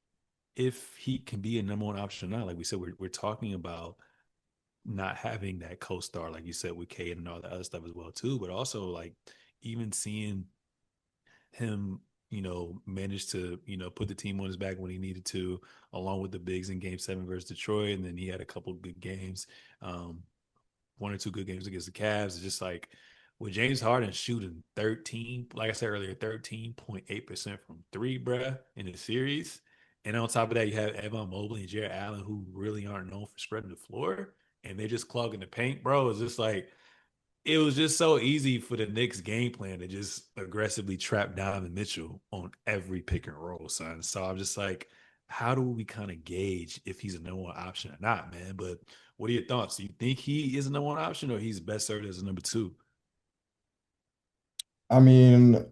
A: if he can be a number one option or not. Like we said, we're talking about not having that co-star, like you said, with Kate and all the other stuff as well too. But also like even seeing him, manage to, put the team on his back when he needed to, along with the bigs in game seven versus Detroit. And then he had a couple good games, one or two good games against the Cavs. It's just like with James Harden shooting 13, like I said earlier, 13.8% from three, bruh, in the series. And on top of that, you have Evan Mobley and Jared Allen, who really aren't known for spreading the floor, and they're just clogging the paint, bro. It's just like it was just so easy for the Knicks game plan to just aggressively trap Donovan Mitchell on every pick and roll, son. So I'm just like, how do we kind of gauge if he's a number one option or not, man? But what are your thoughts? Do you think he is a number one option or he's best served as a number two?
B: I mean,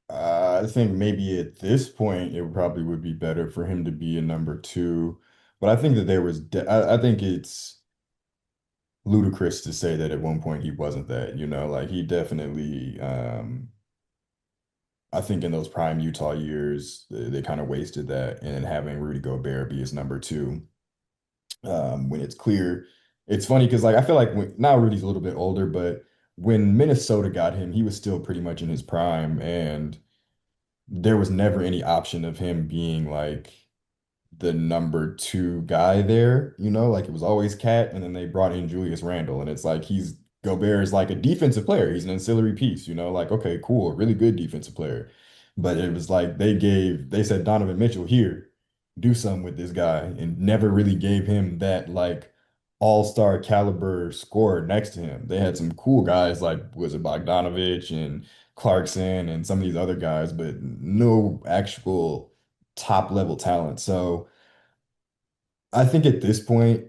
B: I think maybe at this point it probably would be better for him to be a number two. But I think that there was, I think it's ludicrous to say that at one point he wasn't that, like he definitely, I think in those prime Utah years, they kind of wasted that. And then having Rudy Gobert be his number two, when it's clear. It's funny because like I feel like now Rudy's a little bit older, but when Minnesota got him, he was still pretty much in his prime, and there was never any option of him being like the number two guy there, like it was always Cat, and then they brought in Julius Randle, and it's like Gobert is like a defensive player. He's an ancillary piece, like okay, cool, really good defensive player. But it was like they said Donovan Mitchell here, do something with this guy, and never really gave him that like all-star caliber scorer next to him. They had some cool guys like was it Bogdanovich and Clarkson and some of these other guys, but no actual top level talent. So I think at this point,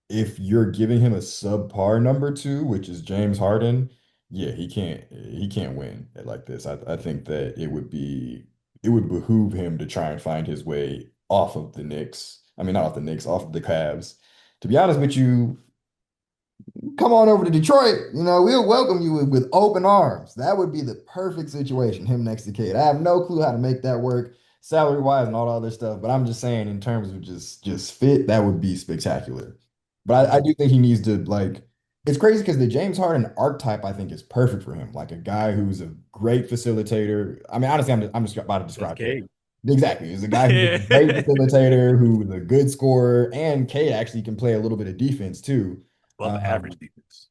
B: if you're giving him a subpar number two, which is James Harden, yeah, he can't win it like this. I think that it would behoove him to try and find his way off of the Knicks. I mean, not off the Knicks, off of the Cavs. To be honest with you, come on over to Detroit. We'll welcome you with open arms. That would be the perfect situation, him next to Cade. I have no clue how to make that work salary wise and all the other stuff, but I'm just saying in terms of just fit, that would be spectacular. But I do think he needs to like it's crazy because the James Harden archetype I think is perfect for him. Like a guy who's a great facilitator. I mean, honestly, I'm just about to
A: That's
B: describe Cade.
A: Cade.
B: Exactly. He's a guy who's a great facilitator, who's a good scorer, and Cade actually can play a little bit of defense too.
A: Above average
B: Um,
A: defense.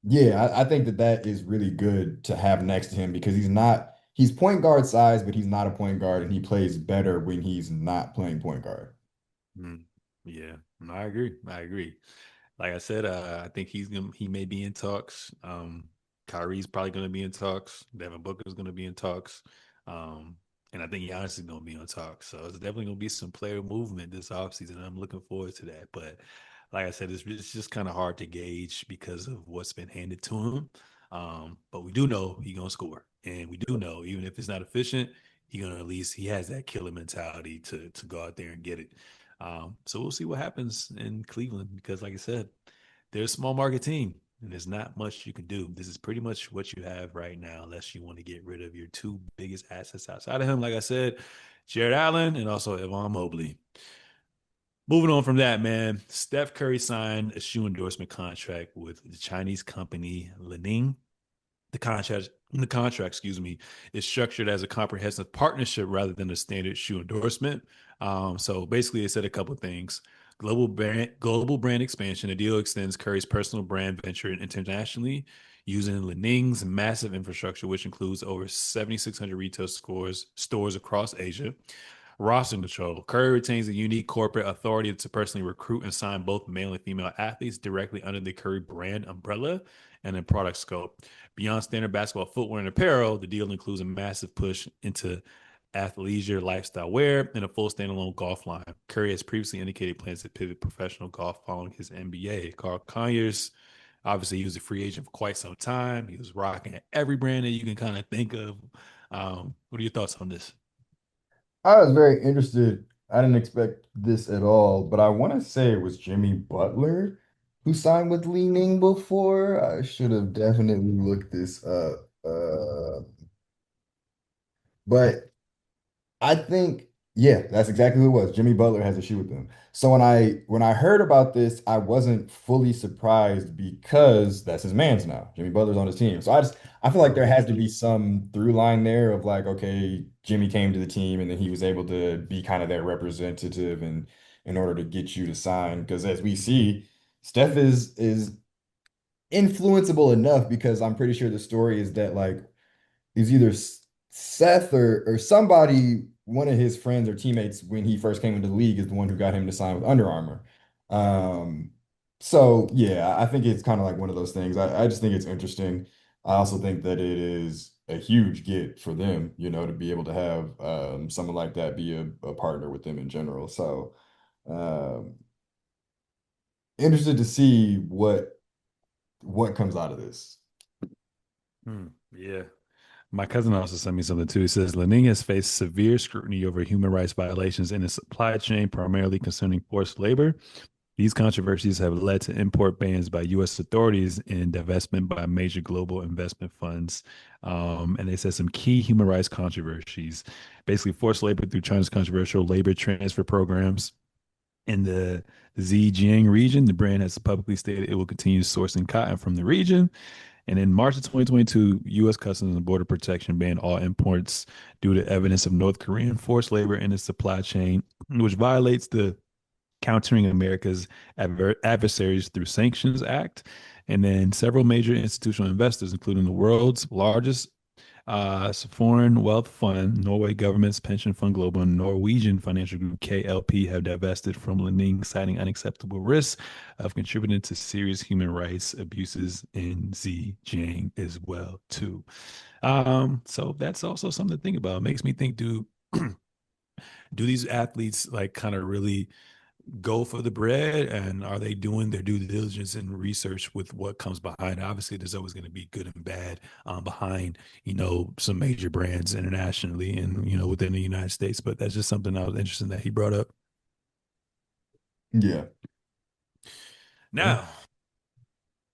B: yeah, I think that that is really good to have next to him because he's point guard size, but he's not a point guard, and he plays better when he's not playing point guard.
A: Mm, yeah, no, I agree. I agree. Like I said, I think he may be in talks. Kyrie's probably gonna be in talks. Devin Booker's gonna be in talks. Um, and I think Giannis is gonna be in talks. So it's definitely gonna be some player movement this offseason. I'm looking forward to that. But like I said, it's just kind of hard to gauge because of what's been handed to him. But we do know he's gonna score. And we do know even if it's not efficient, he has that killer mentality to go out there and get it. So we'll see what happens in Cleveland because, like I said, they're a small market team and there's not much you can do. This is pretty much what you have right now, unless you want to get rid of your two biggest assets outside of him. Like I said, Jared Allen and also Evan Mobley. Moving on from that, man, Steph Curry signed a shoe endorsement contract with the Chinese company Lining. The contract, excuse me, is structured as a comprehensive partnership rather than a standard shoe endorsement. So basically, it said a couple of things. Global brand expansion. The deal extends Curry's personal brand venture internationally using Li-Ning's massive infrastructure, which includes over 7,600 retail stores across Asia. Roster control. Curry retains a unique corporate authority to personally recruit and sign both male and female athletes directly under the Curry brand umbrella and in product scope. Beyond standard basketball footwear and apparel, the deal includes a massive push into athleisure lifestyle wear and a full standalone golf line. Curry has previously indicated plans to pivot professional golf following his NBA. Carl Conyers, obviously, he was a free agent for quite some time. He was rocking every brand that you can kind of think of. What are your thoughts on this?
B: I was very interested. I didn't expect this at all, but I want to say it was Jimmy Butler who signed with Li Ning before. I should have definitely looked this up. But I think, yeah, that's exactly who it was. Jimmy Butler has a shoe with them. So when I heard about this, I wasn't fully surprised because that's his man's now. Jimmy Butler's on his team. So I feel like there has to be some through line there of like, okay, Jimmy came to the team and then he was able to be kind of their representative and in order to get you to sign. Because as we see, Steph is influenceable enough because I'm pretty sure the story is that like it's either Seth or somebody. one of his friends or teammates when he first came into the league is the one who got him to sign with Under Armour. Um, so yeah, I think it's kind of like one of those things. I just think it's interesting. I also think that it is a huge get for them, to be able to have someone like that be a partner with them in general. So um, interested to see what comes out of this.
A: Yeah. My cousin also sent me something too. He says Lenin has faced severe scrutiny over human rights violations in the supply chain, primarily concerning forced labor. These controversies have led to import bans by U.S. authorities and divestment by major global investment funds. And they said some key human rights controversies, basically forced labor through China's controversial labor transfer programs. In the Zhejiang region, the brand has publicly stated it will continue sourcing cotton from the region. And in March of 2022, U.S. Customs and Border Protection banned all imports due to evidence of North Korean forced labor in its supply chain, which violates the Countering America's Adversaries Through Sanctions Act. And then several major institutional investors, including the world's largest foreign wealth fund, Norway Government's Pension Fund Global, and Norwegian financial group KLP have divested from Lening, citing unacceptable risks of contributing to serious human rights abuses in Xinjiang as well too. So that's also something to think about. It makes me think, do these athletes like kind of really go for the bread, and are they doing their due diligence and research with what comes behind? Obviously there's always going to be good and bad behind some major brands internationally and within the United States, but that's just something I was interested in that he brought up.
B: Yeah. Yeah.
A: Now,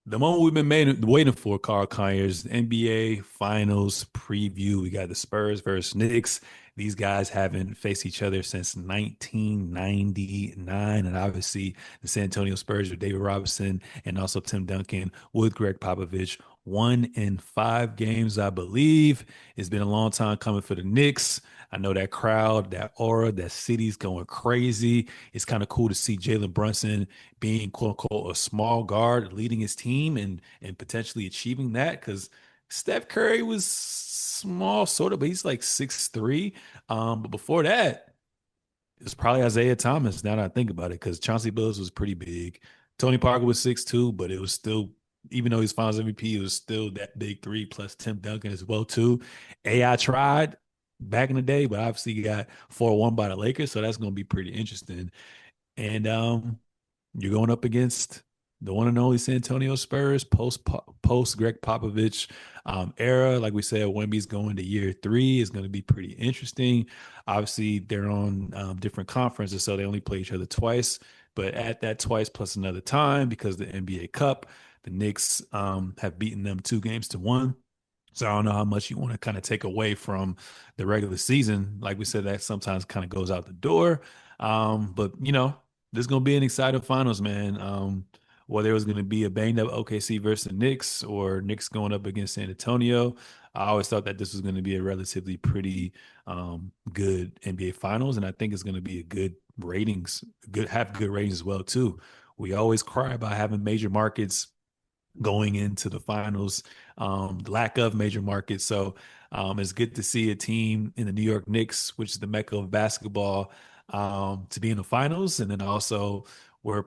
A: the moment we've been waiting for, Carl Conyers, NBA Finals preview. We got the Spurs versus Knicks. These guys haven't faced each other since 1999. And obviously, the San Antonio Spurs with David Robinson and also Tim Duncan with Greg Popovich won in 5 games, I believe. It's been a long time coming for the Knicks. I know that crowd, that aura, that city's going crazy. It's kind of cool to see Jalen Brunson being quote unquote a small guard leading his team and potentially achieving that, because Steph Curry was small sort of, but he's like 6'3". But before that, it was probably Isaiah Thomas. Now that I think about it, because Chauncey Billups was pretty big. Tony Parker was 6'2", but it was still, even though he's Finals MVP, it was still that big three plus Tim Duncan as well too. AI tried back in the day, but obviously he got 4-1 by the Lakers, so that's going to be pretty interesting. And you're going up against the one and only San Antonio Spurs post Greg Popovich era. Like we said, Wemby's going to year 3 is going to be pretty interesting. Obviously, they're on different conferences, so they only play each other twice. But at that twice plus another time, because the NBA Cup, the Knicks have beaten them 2 games to 1. So I don't know how much you want to kind of take away from the regular season. Like we said, that sometimes kind of goes out the door. But this is gonna be an exciting finals, man. Whether it was gonna be a banged up OKC versus the Knicks or Knicks going up against San Antonio, I always thought that this was gonna be a relatively pretty good NBA finals, and I think it's gonna be a good ratings, have good ratings as well too. We always cry about having major markets going into the finals, lack of major markets. So it's good to see a team in the New York Knicks, which is the mecca of basketball, to be in the finals. And then also we're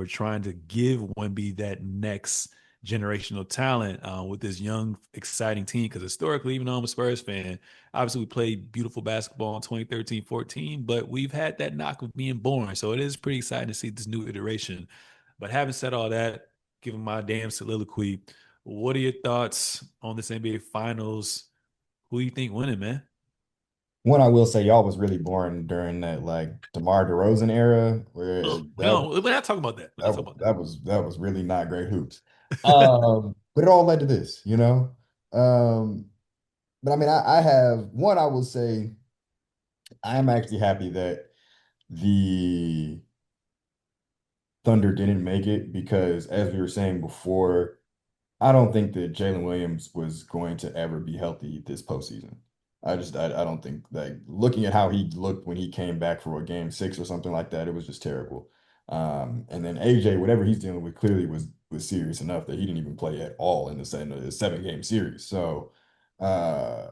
A: trying to give Wemby that next generational talent with this young, exciting team. Because historically, even though I'm a Spurs fan, obviously we played beautiful basketball in 2013, 14, but we've had that knock of being boring. So it is pretty exciting to see this new iteration. But having said all that, giving my damn soliloquy, what are your thoughts on this NBA Finals? Who do you think winning, man?
B: One I will say, y'all was really boring during that like DeMar DeRozan era, where
A: Oh, no, we're not talking about that. We're not talking about that.
B: that was really not great hoops. But it all led to this, you know. Um, but I mean, I have one. I will say, I am actually happy that the Thunder didn't make it because, as we were saying before, I don't think that Jalen Williams was going to ever be healthy this postseason. I don't think, like, looking at how he looked when he came back for a game 6 or something like that, it was just terrible. And then AJ, whatever he's dealing with, clearly was serious enough that he didn't even play at all in the 7-game series. So, uh,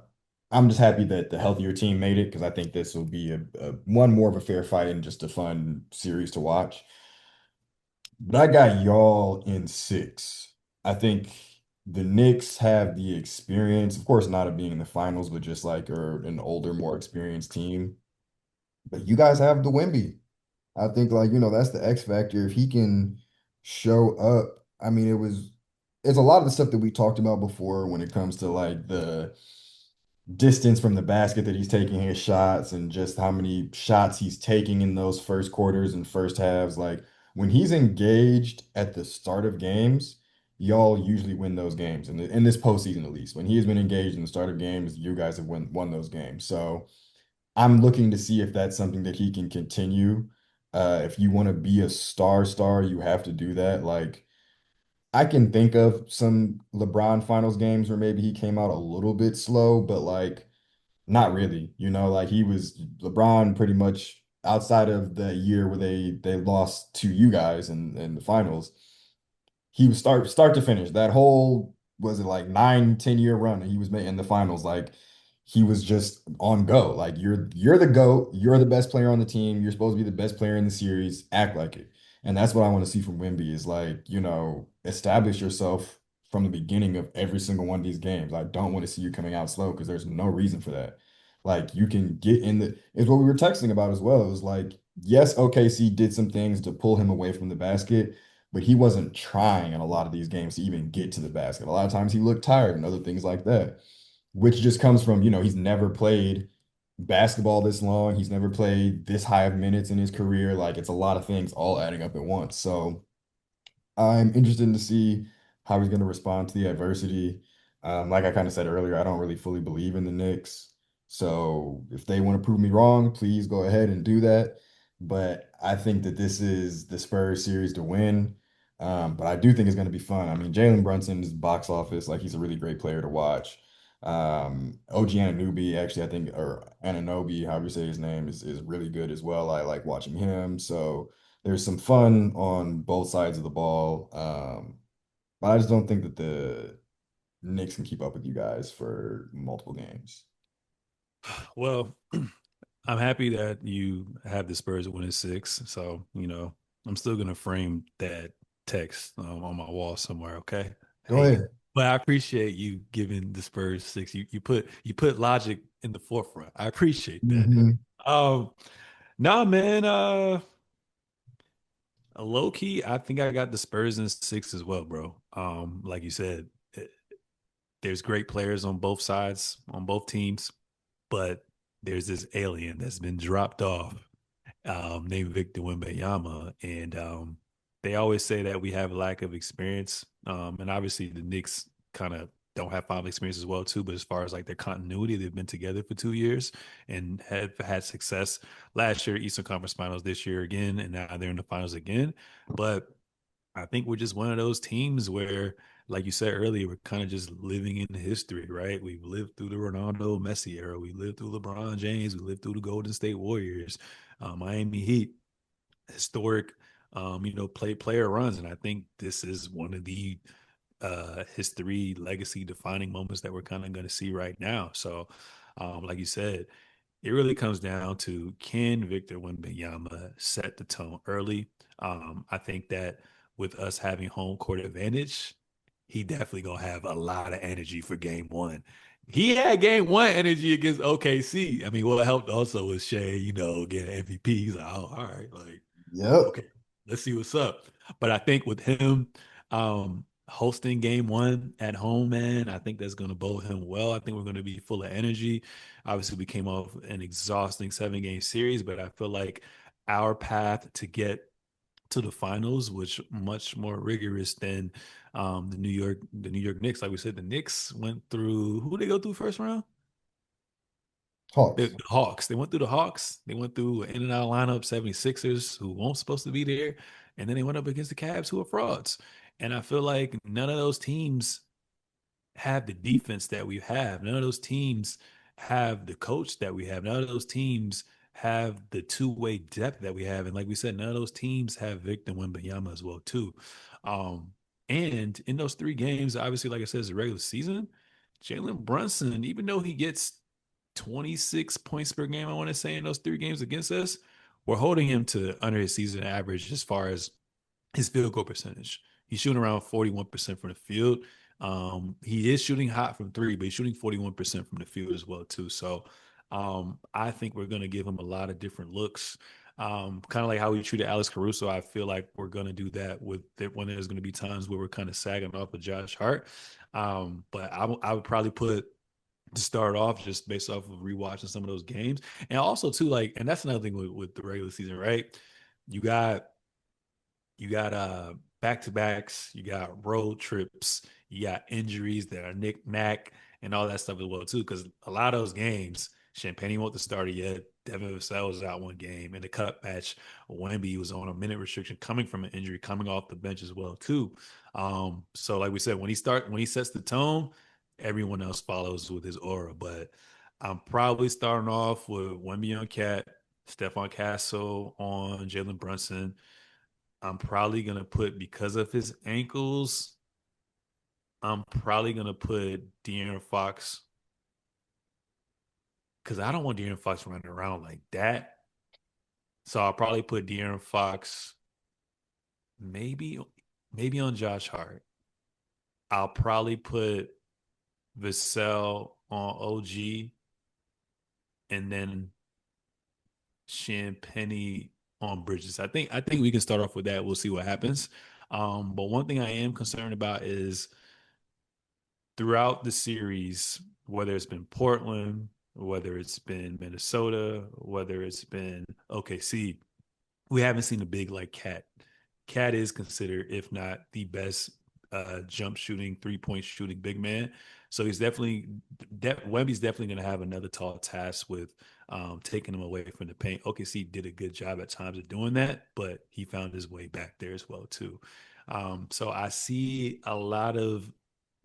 B: I'm just happy that the healthier team made it because I think this will be a one more of a fair fight and just a fun series to watch. But I got y'all in six. I think the Knicks have the experience, of course, not of being in the finals, but just like or an older, more experienced team. But you guys have the Wemby. I think like, that's the X factor. If he can show up, I mean, it's a lot of the stuff that we talked about before when it comes to like the distance from the basket that he's taking his shots and just how many shots he's taking in those first quarters and first halves. Like when he's engaged at the start of games, y'all usually win those games. And in this postseason, at least, when he has been engaged in the start of games, you guys have won those games. So I'm looking to see if that's something that he can continue. If you want to be a star, you have to do that. Like I can think of some LeBron finals games where maybe he came out a little bit slow, but like not really, like he was LeBron pretty much outside of the year where they lost to you guys in the finals. He was start to finish. That whole was it like 9, 10 year run that he was making in the finals. Like he was just on go. Like you're the GOAT, you're the best player on the team, you're supposed to be the best player in the series, act like it. And that's what I want to see from Wemby is like, establish yourself from the beginning of every single one of these games. I don't want to see you coming out slow because there's no reason for that. Like you can get in it's what we were texting about as well. It was like, yes, OKC did some things to pull him away from the basket, but he wasn't trying in a lot of these games to even get to the basket. A lot of times he looked tired and other things like that, which just comes from, he's never played basketball this long. He's never played this high of minutes in his career. Like it's a lot of things all adding up at once. So I'm interested to see how he's going to respond to the adversity. Like I kind of said earlier, I don't really fully believe in the Knicks. So if they want to prove me wrong, please go ahead and do that. But I think that this is the Spurs series to win. But I do think it's going to be fun. I mean, Jalen Brunson is box office. Like he's a really great player to watch. OG Anunoby, actually, I think, or Anunoby, however you say his name, is really good as well. I like watching him. So there's some fun on both sides of the ball. But I just don't think that the Knicks can keep up with you guys for multiple games.
A: Well, I'm happy that you have the Spurs winning six. So, I'm still gonna frame that text on my wall somewhere. Okay.
B: Go
A: Hey,
B: ahead.
A: but I appreciate you giving the Spurs six. You put logic in the forefront. I appreciate that.
B: Hmm.
A: Um, nah, man. Low key, I think I got the Spurs in six as well, bro. Like you said, there's great players on both sides, on both teams, but there's this alien that's been dropped off named Victor Wembanyama, and they always say that we have a lack of experience, and obviously the Knicks kind of don't have final experience as well too. But as far as like their continuity, they've been together for 2 years and have had success last year, Eastern Conference Finals this year again, and now they're in the finals again. But I think we're just one of those teams where, like you said earlier, we're kind of just living in history, right? We've lived through the Ronaldo Messi era. We lived through LeBron James. We lived through the Golden State Warriors, Miami Heat, historic, player runs. And I think this is one of the history, legacy defining moments that we're kind of going to see right now. So, like you said, it really comes down to can Victor Wembanyama set the tone early? I think that with us having home court advantage, he definitely gonna have a lot of energy for game one. He had game one energy against OKC. I mean, what helped also was Shea, getting MVP. He's like, oh, all right, like,
B: Yep.
A: okay, let's see what's up. But I think with him hosting game one at home, man, I think that's going to bode him well. I think we're going to be full of energy. Obviously, we came off an exhausting 7 game series, but I feel like our path to get to the finals was much more rigorous than the New York Knicks. Like we said, the Knicks went through who they go through first round? The
B: Hawks.
A: Hawks. They went through the Hawks. They went through in and out lineup 76ers who weren't supposed to be there. And then they went up against the Cavs who are frauds. And I feel like none of those teams have the defense that we have. None of those teams have the coach that we have. None of those teams have the two-way depth that we have. And like we said, none of those teams have Victor Wembanyama as well, too. Um, and in those 3 games, obviously, like I said, it's a regular season. Jalen Brunson, even though he gets 26 points per game, I want to say, in those 3 games against us. We're holding him to under his season average as far as his field goal percentage. He's shooting around 41% from the field. He is shooting hot from three, but he's shooting 41% from the field as well, too. So I think we're going to give him a lot of different looks. Kind of like how we treated Alex Caruso. I feel like we're going to do that with it when there's going to be times where we're kind of sagging off of Josh Hart. But I would probably put to start off just based off of rewatching some of those games. And also too, like, and that's another thing with the regular season, right? You got back to backs, you got road trips, you got injuries that are knick-knack and all that stuff as well too. Because a lot of those games, Champagne wasn't the starter yet. Devin Vassell was out one game. In the cup match, Wemby was on a minute restriction coming from an injury, coming off the bench as well too. So like we said, when he sets the tone, everyone else follows with his aura. But I'm probably starting off with Wemby on Cat, Stephon Castle on Jalen Brunson. I'm probably gonna put because of his ankles. I'm probably gonna put De'Aaron Fox because I don't want De'Aaron Fox running around like that. So I'll probably put De'Aaron Fox maybe maybe on Josh Hart. I'll probably put Vassell on OG and then Champagny on Bridges. I think we can start off with that. We'll see what happens. But one thing I am concerned about is throughout the series, whether it's been Portland, whether it's been Minnesota, whether it's been OKC, we haven't seen a big like Cat. Cat is considered, if not the best jump shooting, 3-point shooting big man. So he's Wemby's definitely going to have another tall task with taking him away from the paint. OKC did a good job at times of doing that, but he found his way back there as well too. So I see a lot of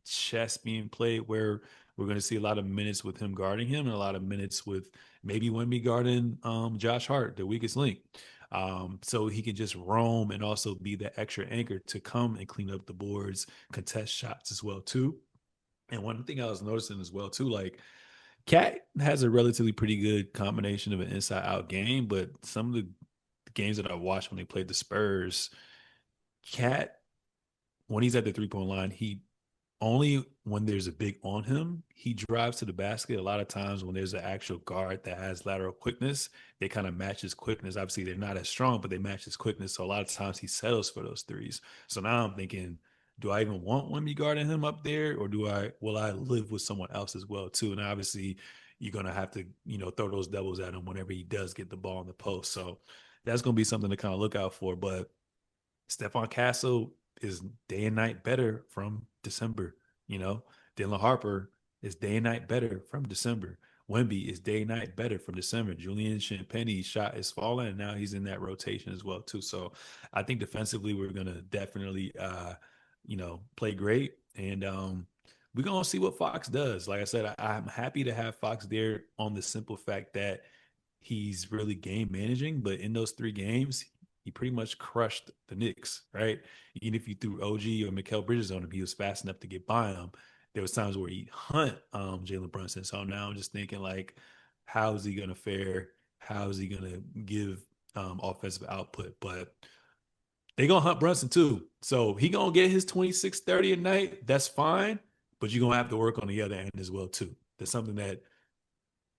A: chess being played where we're going to see a lot of minutes with him guarding him and a lot of minutes with maybe Wemby guarding Josh Hart, the weakest link. So he can just roam and also be the extra anchor to come and clean up the boards, contest shots as well too. And one thing I was noticing as well too, like Cat has a relatively pretty good combination of an inside out game, but some of the games that I watched when they played the Spurs, Cat when he's at the 3-point line, he only when there's a big on him, he drives to the basket. A lot of times when there's an actual guard that has lateral quickness, they kind of match his quickness. Obviously, they're not as strong, but they match his quickness. So a lot of times he settles for those threes. So now I'm thinking, do I even want Wemby guarding him up there, or will I live with someone else as well too? And obviously, you're gonna have to throw those doubles at him whenever he does get the ball in the post. So that's gonna be something to kind of look out for. But Stephon Castle is day and night better from December. You know, Dylan Harper is day and night better from December. Wemby is day and night better from December. Julian Champagny's shot is falling, and now he's in that rotation as well too. So I think defensively we're gonna definitely play great, and we're gonna see what Fox does. Like I said, I'm happy to have Fox there on the simple fact that he's really game managing, but in those 3 games, he pretty much crushed the Knicks, right? Even if you threw OG or Mikal Bridges on him, he was fast enough to get by him. There was times where he hunt Jalen Brunson. So now I'm just thinking like, how is he gonna fare? How is he gonna give offensive output? But they gonna hunt Brunson too. So he gonna get his 26, 30 a night. That's fine. But you're gonna have to work on the other end as well too. That's something that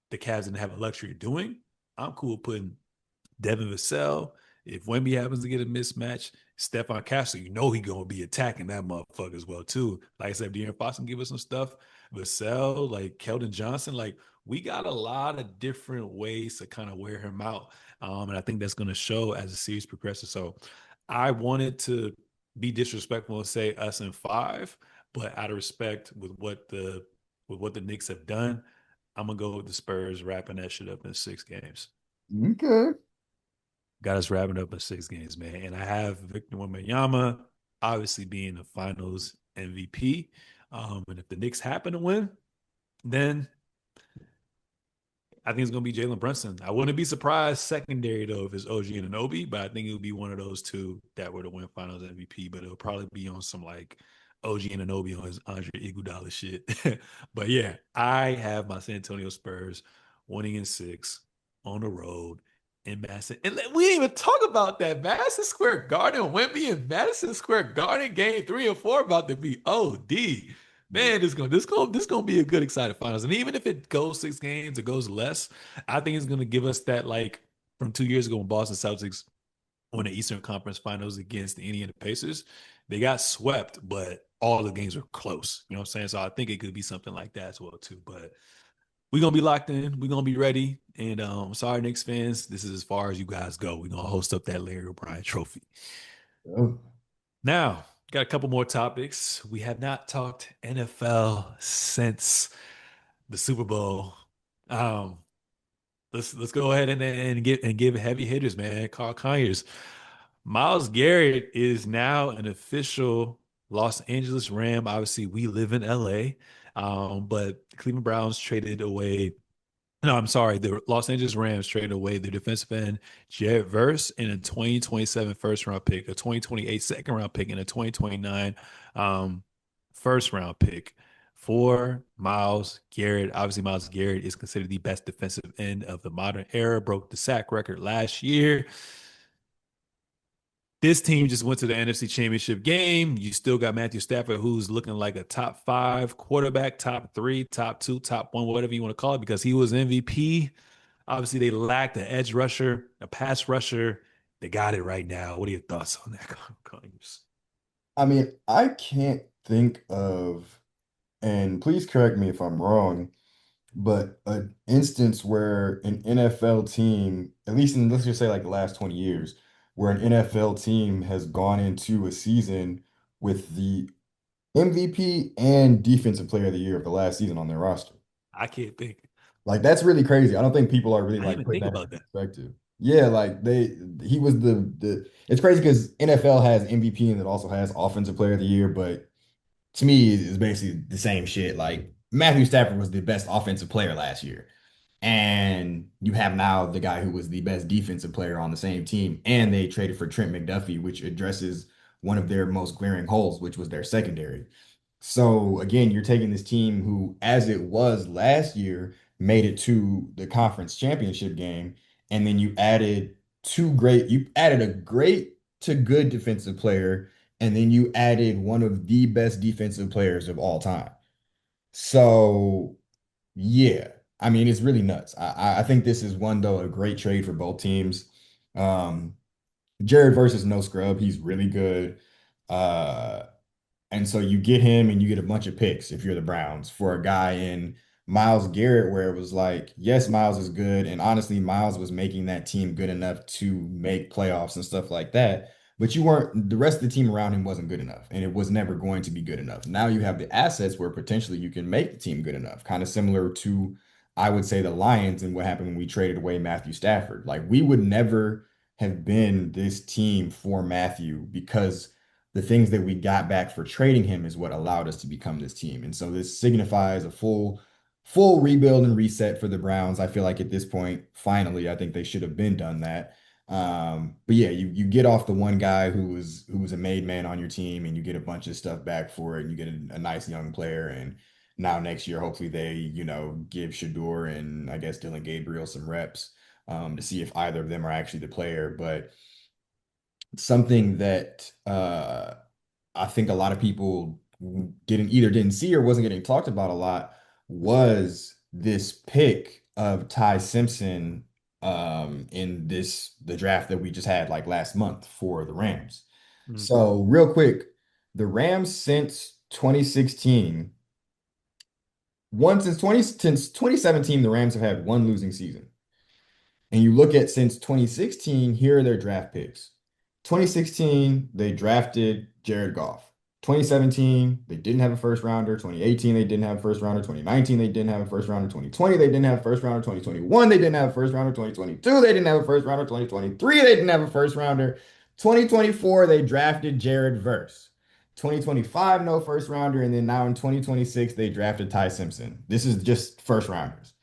A: the Cavs didn't have a luxury of doing. I'm cool putting Devin Vassell. If Wemby happens to get a mismatch, Stephon Castle, he gonna be attacking that motherfucker as well too. Like I said, De'Aaron Fox can give us some stuff. Vassell, like Keldon Johnson, like we got a lot of different ways to kind of wear him out, and I think that's gonna show as the series progresses. So I wanted to be disrespectful and say us in 5, but out of respect with what the Knicks have done, I'm gonna go with the Spurs wrapping that shit up in 6 games.
B: Okay.
A: Got us wrapping up in 6 games, man. And I have Victor Wembanyama obviously being the Finals MVP. And if the Knicks happen to win, then I think it's gonna be Jalen Brunson. I wouldn't be surprised secondary though if it's OG and Anobi, but I think it would be one of those two that were to win Finals MVP. But it'll probably be on some like OG and Anobi on his Andre Iguodala shit. But yeah, I have my San Antonio Spurs winning in six on the road in Madison. And we didn't even talk about that. Madison Square Garden, Wemby and Madison Square Garden game 3 and 4 about to be OD.
B: Yeah.
A: Man, this gonna be a good exciting finals. And even if it goes 6 games, it goes less, I think it's gonna give us that like from 2 years ago when Boston Celtics won the Eastern Conference Finals against the Indiana Pacers. They got swept, but all the games were close. You know what I'm saying? So I think it could be something like that as well too. But we're gonna be locked in. We're gonna be ready. And sorry, Knicks fans, this is as far as you guys go. We're gonna host up that Larry O'Brien Trophy.
B: Oh,
A: Now, got a couple more topics. We have not talked NFL since the Super Bowl. Um, let's go ahead and give heavy hitters, man. Carl Conyers. Myles Garrett is now an official Los Angeles Ram. Obviously, we live in LA. But the Cleveland Browns traded away. No, I'm sorry. The Los Angeles Rams traded away their defensive end, Jared Verse, and a 2027 first round pick, a 2028 second round pick, and a 2029 um, first round pick for Myles Garrett. Obviously, Myles Garrett is considered the best defensive end of the modern era, broke the sack record last year. This team just went to the NFC Championship game. You still got Matthew Stafford, who's looking like a top five quarterback, top three, top two, top one, whatever you want to call it, because he was MVP. Obviously, they lacked an edge rusher, a pass rusher. They got it right now. What are your thoughts on that, Conyers?
B: I mean, I can't think of, and please correct me if I'm wrong, but an instance where an NFL team, at least in let's just say like the last 20 years, where an NFL team has gone into a season with the MVP and Defensive Player of the Year of the last season on their roster.
A: I can't think.
B: Like that's really crazy. I don't think people are really
A: I didn't
B: like
A: even
B: putting
A: think
B: that
A: about
B: into
A: that.
B: perspective. Yeah, like he was the it's crazy because NFL has MVP and it also has Offensive Player of the Year, but to me it's basically the same shit. Like Matthew Stafford was the best offensive player last year. And you have now the guy who was the best defensive player on the same team, and they traded for Trent McDuffie, which addresses one of their most glaring holes, which was their secondary. So again, you're taking this team who, as it was last year, made it to the conference championship game, and then you added a great to good defensive player, and then you added one of the best defensive players of all time. So yeah, I mean it's really nuts. I think this is one though a great trade for both teams. Um, Jared versus no scrub, he's really good. Uh, and so you get him and you get a bunch of picks if you're the Browns for a guy in Myles Garrett, where it was like, yes, Myles is good. And honestly, Myles was making that team good enough to make playoffs and stuff like that. But you weren't, the rest of the team around him wasn't good enough. And it was never going to be good enough. Now you have the assets where potentially you can make the team good enough, kind of similar to, I would say, the Lions and what happened when we traded away Matthew Stafford. Like we would never have been this team for Matthew because the things that we got back for trading him is what allowed us to become this team. And so this signifies a full rebuild and reset for the Browns. I feel like at this point, finally, I think they should have been done that. But yeah, you get off the one guy who was a made man on your team, and you get a bunch of stuff back for it, and you get a nice young player. And now next year, hopefully they give Shador and I guess Dylan Gabriel some reps to see if either of them are actually the player. But something that I think a lot of people didn't see or wasn't getting talked about a lot was this pick of Ty Simpson in the draft that we just had like last month for the Rams.
A: Mm.
B: So real quick, the Rams since 2016, since 2017, the Rams have had one losing season. And you look at since 2016, here are their draft picks. 2016, they drafted Jared Goff. 2017, they didn't have a first rounder. 2018, they didn't have a first rounder. 2019, they didn't have a first rounder. 2020, they didn't have a first rounder. 2021, they didn't have a first rounder. 2022, they didn't have a first rounder. 2023, they didn't have a first rounder. 2024, they drafted Jared Verse. 2025, no first rounder. And then now in 2026, they drafted Ty Simpson. This is just first rounders.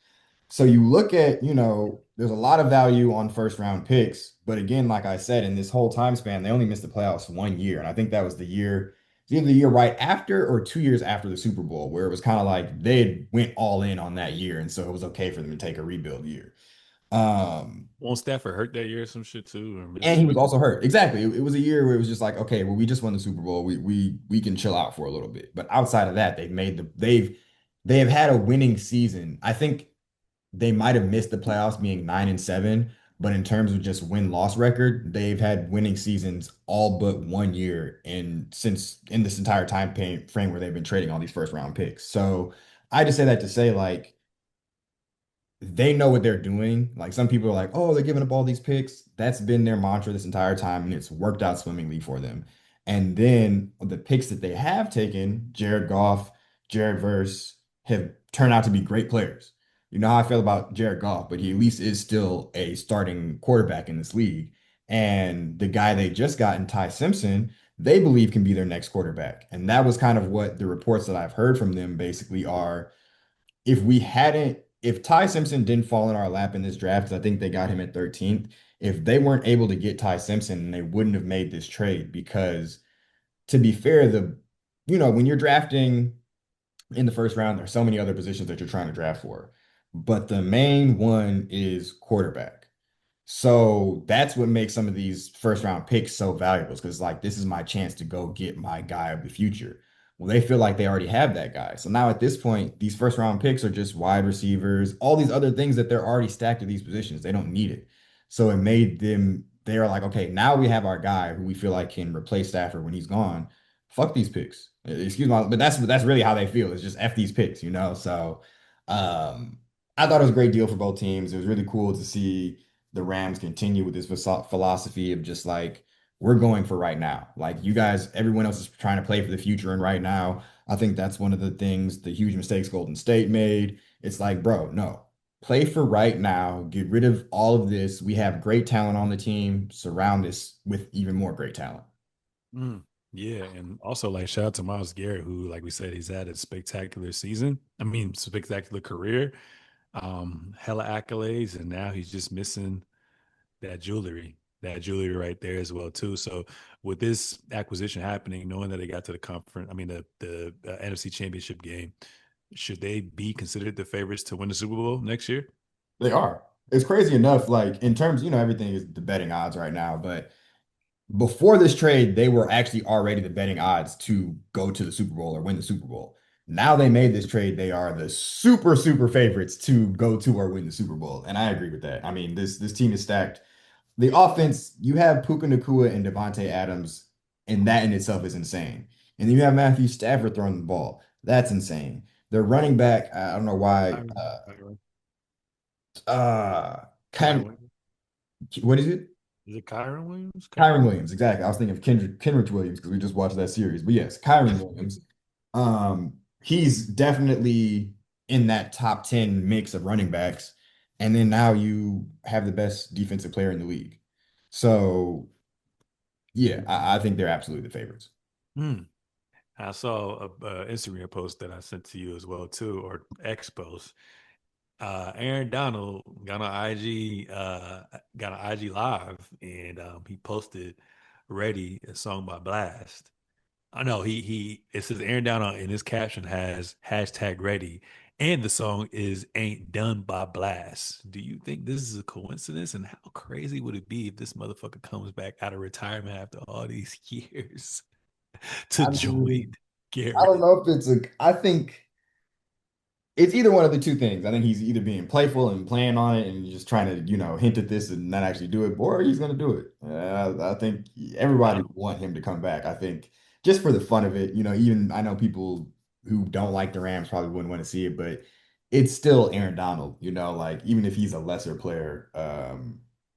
B: So you look at, there's a lot of value on first round picks. But again, like I said, in this whole time span, they only missed the playoffs one year. And I think that was the year It's either the year right after or 2 years after the Super Bowl, where it was kind of like they went all in on that year, and so it was okay for them to take a rebuild year. Um,
A: Won't Stafford hurt that year or some shit too, or
B: and
A: miss
B: he was
A: like
B: also hurt. Exactly. It was a year where it was just like, okay, well, we just won the Super Bowl. We can chill out for a little bit. But outside of that, they have had a winning season. I think they might have missed the playoffs being 9-7, but in terms of just win-loss record, they've had winning seasons all but 1 year in this entire frame where they've been trading all these first round picks. So I just say that to say like they know what they're doing. Like some people are like, oh, they're giving up all these picks. That's been their mantra this entire time, and it's worked out swimmingly for them. And then the picks that they have taken, Jared Goff, Jared Verse, have turned out to be great players. You know how I feel about Jared Goff, but he at least is still a starting quarterback in this league. And the guy they just got in Ty Simpson, they believe can be their next quarterback. And that was kind of what the reports that I've heard from them basically are if Ty Simpson didn't fall in our lap in this draft, because I think they got him at 13th, if they weren't able to get Ty Simpson, they wouldn't have made this trade because to be fair, when you're drafting in the first round, there's so many other positions that you're trying to draft for. But the main one is quarterback. So that's what makes some of these first round picks so valuable because like this is my chance to go get my guy of the future. Well, they feel like they already have that guy. So now at this point, these first round picks are just wide receivers, all these other things that they're already stacked at these positions. They don't need it. So it made them, they are like, okay, now we have our guy who we feel like can replace Stafford when he's gone. Fuck these picks. Excuse me, but that's really how they feel. It's just F these picks, you know? So I thought it was a great deal for both teams. It was really cool to see the Rams continue with this philosophy of just like we're going for right now. Like you guys, everyone else is trying to play for the future and right now. I think that's one of the things, the huge mistakes Golden State made. It's like, bro, no. Play for right now. Get rid of all of this. We have great talent on the team. Surround this with even more great talent.
A: Mm, yeah, and also like shout out to Myles Garrett, who, like we said, he's had a spectacular season. I mean, spectacular career. Hella accolades, and now he's just missing that jewelry right there as well too. So with this acquisition happening, knowing that they got to the conference, I mean the NFC Championship game, should they be considered the favorites to win the Super Bowl next year?
B: They are. It's crazy enough, like in terms, everything is the betting odds right now, but before this trade, they were actually already the betting odds to go to the Super Bowl or win the Super Bowl. Now they made this trade, they are the super, super favorites to go to or win the Super Bowl. And I agree with that. I mean, this team is stacked. The offense, you have Puka Nacua and Devontae Adams, and that in itself is insane. And then you have Matthew Stafford throwing the ball. That's insane. Their running back, I don't know why,
A: Kyron, Kyron, Kyron
B: kind
A: Williams.
B: what is it?
A: Is it Kyron Williams?
B: Kyron
A: Kyron?
B: Williams, exactly. I was thinking of Kenrich Williams because we just watched that series. But yes, Kyron Williams. He's definitely in that top 10 mix of running backs. And then now you have the best defensive player in the league. So yeah, I think they're absolutely the favorites.
A: Hmm. I saw a Instagram post that I sent to you as well too, or X post. Aaron Donald got an IG live, and he posted "Ready," a song by Blast. I know he it says Aaron Donald in his caption has hashtag ready, and the song is Ain't Done by Blast. Do you think this is a coincidence? And how crazy would it be if this motherfucker comes back out of retirement after all these years to
B: I
A: join
B: mean, I don't
A: Garrett?
B: know if I think it's either one of the two things. I think he's either being playful and playing on it and just trying to, hint at this and not actually do it, or he's going to do it. I think everybody
A: Uh,
B: would want him to come back. I think just for the fun of it, even I know people who don't like the Rams probably wouldn't want to see it, but it's still Aaron Donald, like even if he's a lesser player,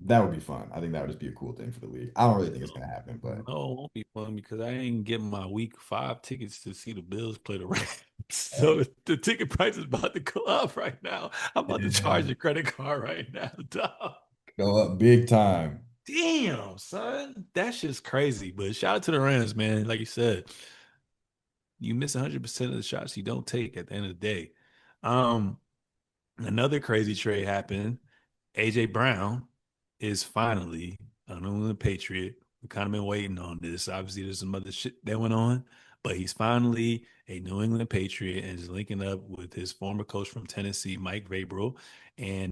B: that would be fun. I think that would just be a cool thing for the league. I don't really think it's going to happen,
A: No,
B: but
A: it won't be fun because I ain't getting my week 5 tickets to see the Bills play the Rams. So
B: hey,
A: the ticket price is about to go up right now. I'm about to charge
B: yeah,
A: a credit card right now, dog.
B: go up big time.
A: Damn, son. That's just crazy. But shout out to the Rams, man. Like you said, you miss 100% of the shots you don't take at the end of the day. Um, Another crazy trade happened. AJ Brown is finally a New England Patriot. We've kind of been waiting on this. Obviously, there's some other shit that went on, but he's finally a New England Patriot and is linking up with his former coach from Tennessee, Mike Vrabel, and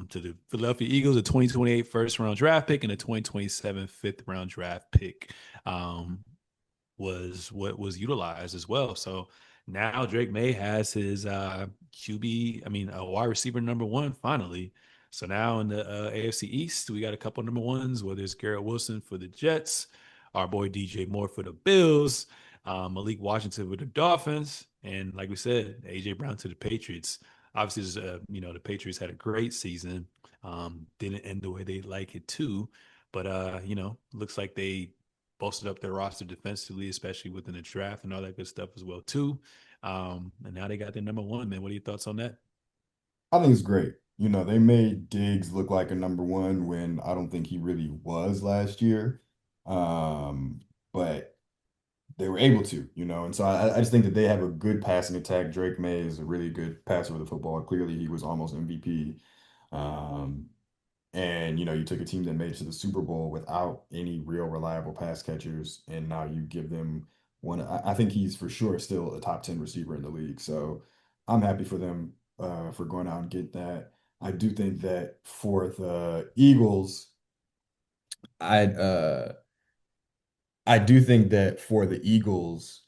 A: to the Philadelphia Eagles, a 2028 first round draft pick and a 2027 fifth round draft pick. Um, was what was utilized as well. So now Drake May has his QB, I mean, a wide receiver number one finally. So now in the AFC East, we got a couple number ones, whether it's Garrett Wilson for the Jets, our boy DJ Moore for the Bills, Malik Washington with the Dolphins, and like we said, AJ Brown to the Patriots. Obviously, the Patriots had a great season. Didn't end the way they like it too, but looks like they bolstered up their roster defensively, especially within the draft and all that good stuff as well too. And now they got their number one, man. What are your thoughts on that?
B: I think it's great. They made Diggs look like a number one when I don't think he really was last year. Um, but they were able to, and so I just think that they have a good passing attack. Drake May is a really good passer with the football. Clearly, he was almost MVP. Um, and you took a team that made it to the Super Bowl without any real reliable pass catchers, and now you give them one. I think he's for sure still a top 10 receiver in the league. So I'm happy for them for going out and get that. I do think that for the Eagles, I uh I do think that for the Eagles,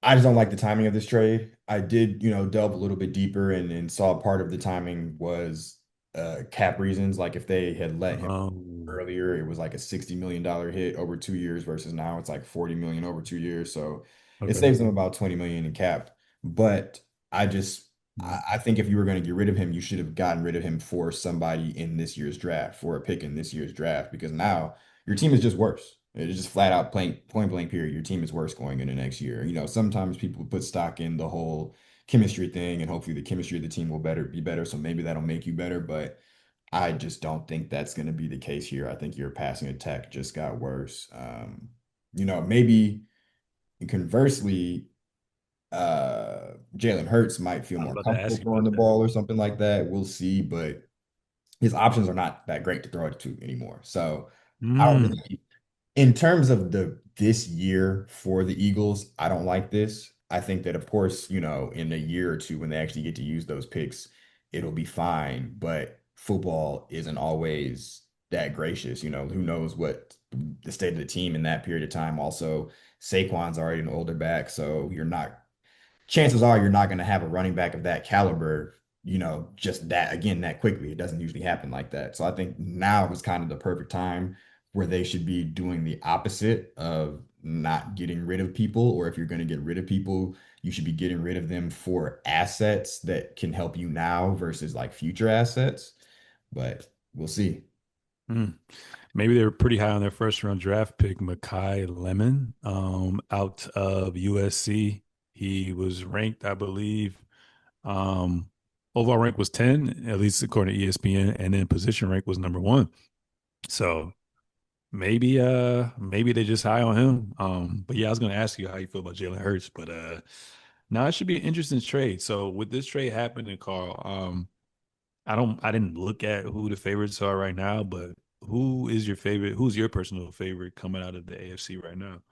B: I just don't like the timing of this trade. I did, delve a little bit deeper and saw part of the timing was cap reasons. Like if they had let him earlier, it was like a $60 million hit over 2 years versus now it's like 40 million over 2 years. So it
A: Okay.
B: saves them about 20 million in cap. But I just
A: Mhm.
B: I think if you were going to get rid of him, you should have gotten rid of him for somebody in this year's draft, for a pick in this year's draft, because now your team is just worse. It's just flat out point blank period. Your team is worse going into next year. Sometimes people put stock in the whole chemistry thing, and hopefully the chemistry of the team will be better. So maybe that'll make you better, but I just don't think that's going to be the case here. I think your passing attack just got worse. Maybe conversely, Jalen Hurts might feel
A: I was
B: more
A: about to
B: comfortable
A: ask you
B: throwing
A: about
B: the
A: that.
B: ball or something like that. We'll see, but his options are not that great to throw it to anymore. So I don't
A: Mm.
B: really in terms of this year for the Eagles, I don't like this. I think that of course, in a year or two when they actually get to use those picks, it'll be fine. But football isn't always that gracious. Who knows what the state of the team in that period of time. Also, Saquon's already an older back, so chances are you're not going to have a running back of that caliber, just that again that quickly. It doesn't usually happen like that. So I think now is kind of the perfect time where they should be doing the opposite of not getting rid of people, or if you're going to get rid of people, you should be getting rid of them for assets that can help you now versus like future assets. But we'll see.
A: Mm. Maybe they were pretty high on their first round draft pick, Makai Lemon, out of USC. He was ranked, I believe, um, overall rank was 10, at least according to ESPN, and then position rank was number one. So maybe they just high on him. But yeah, I was gonna ask you how you feel about Jalen Hurts, but now it should be an interesting trade. So with this trade happening, Carl, I didn't look at who the favorites are right now, but who is your favorite? Who's your personal favorite coming out of the AFC right now?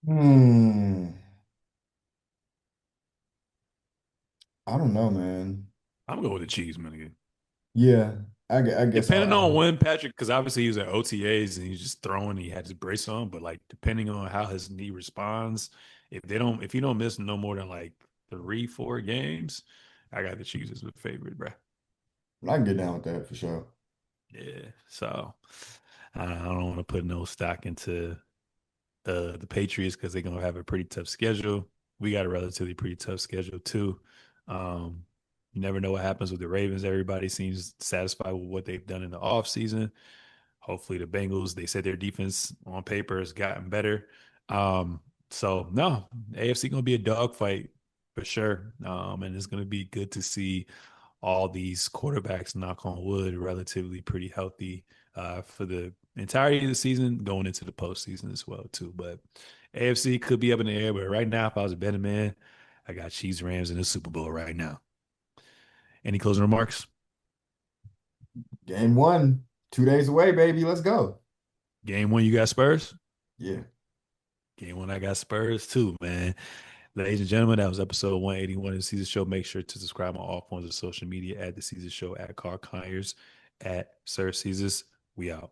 B: Hmm. I don't know, man.
A: I'm going with the Chiefs, man. Again.
B: Yeah, I guess
A: Depending
B: I'll.
A: on when Patrick, because obviously he was at OTAs and he's just throwing, he had his brace on, but like depending on how his knee responds, if he don't miss no more than like 3, 4 games, I got the Chiefs as a favorite, bro.
B: I can get down with that for sure.
A: Yeah, so I don't want to put no stock into the Patriots because they're gonna have a pretty tough schedule. We got a relatively pretty tough schedule too. Um, you never know what happens with the Ravens. Everybody seems satisfied with what they've done in the offseason. Hopefully the Bengals, they said their defense on paper has gotten better. So no, AFC gonna be a dogfight for sure. And it's gonna be good to see all these quarterbacks, knock on wood, relatively pretty healthy for the entirety of the season, going into the postseason as well too. But AFC could be up in the air, but right now, if I was a betting man, I got Chiefs Rams in the Super Bowl right now. Any closing remarks?
B: Game one. 2 days away, baby. Let's go.
A: Game one, you got Spurs.
B: Yeah.
A: Game one, I got Spurs too, man. Ladies and gentlemen, that was episode 181 of the Season Show. Make sure to subscribe on all forms of social media at the Season Show, at Carl Conyers, at Sir Seezus. We out.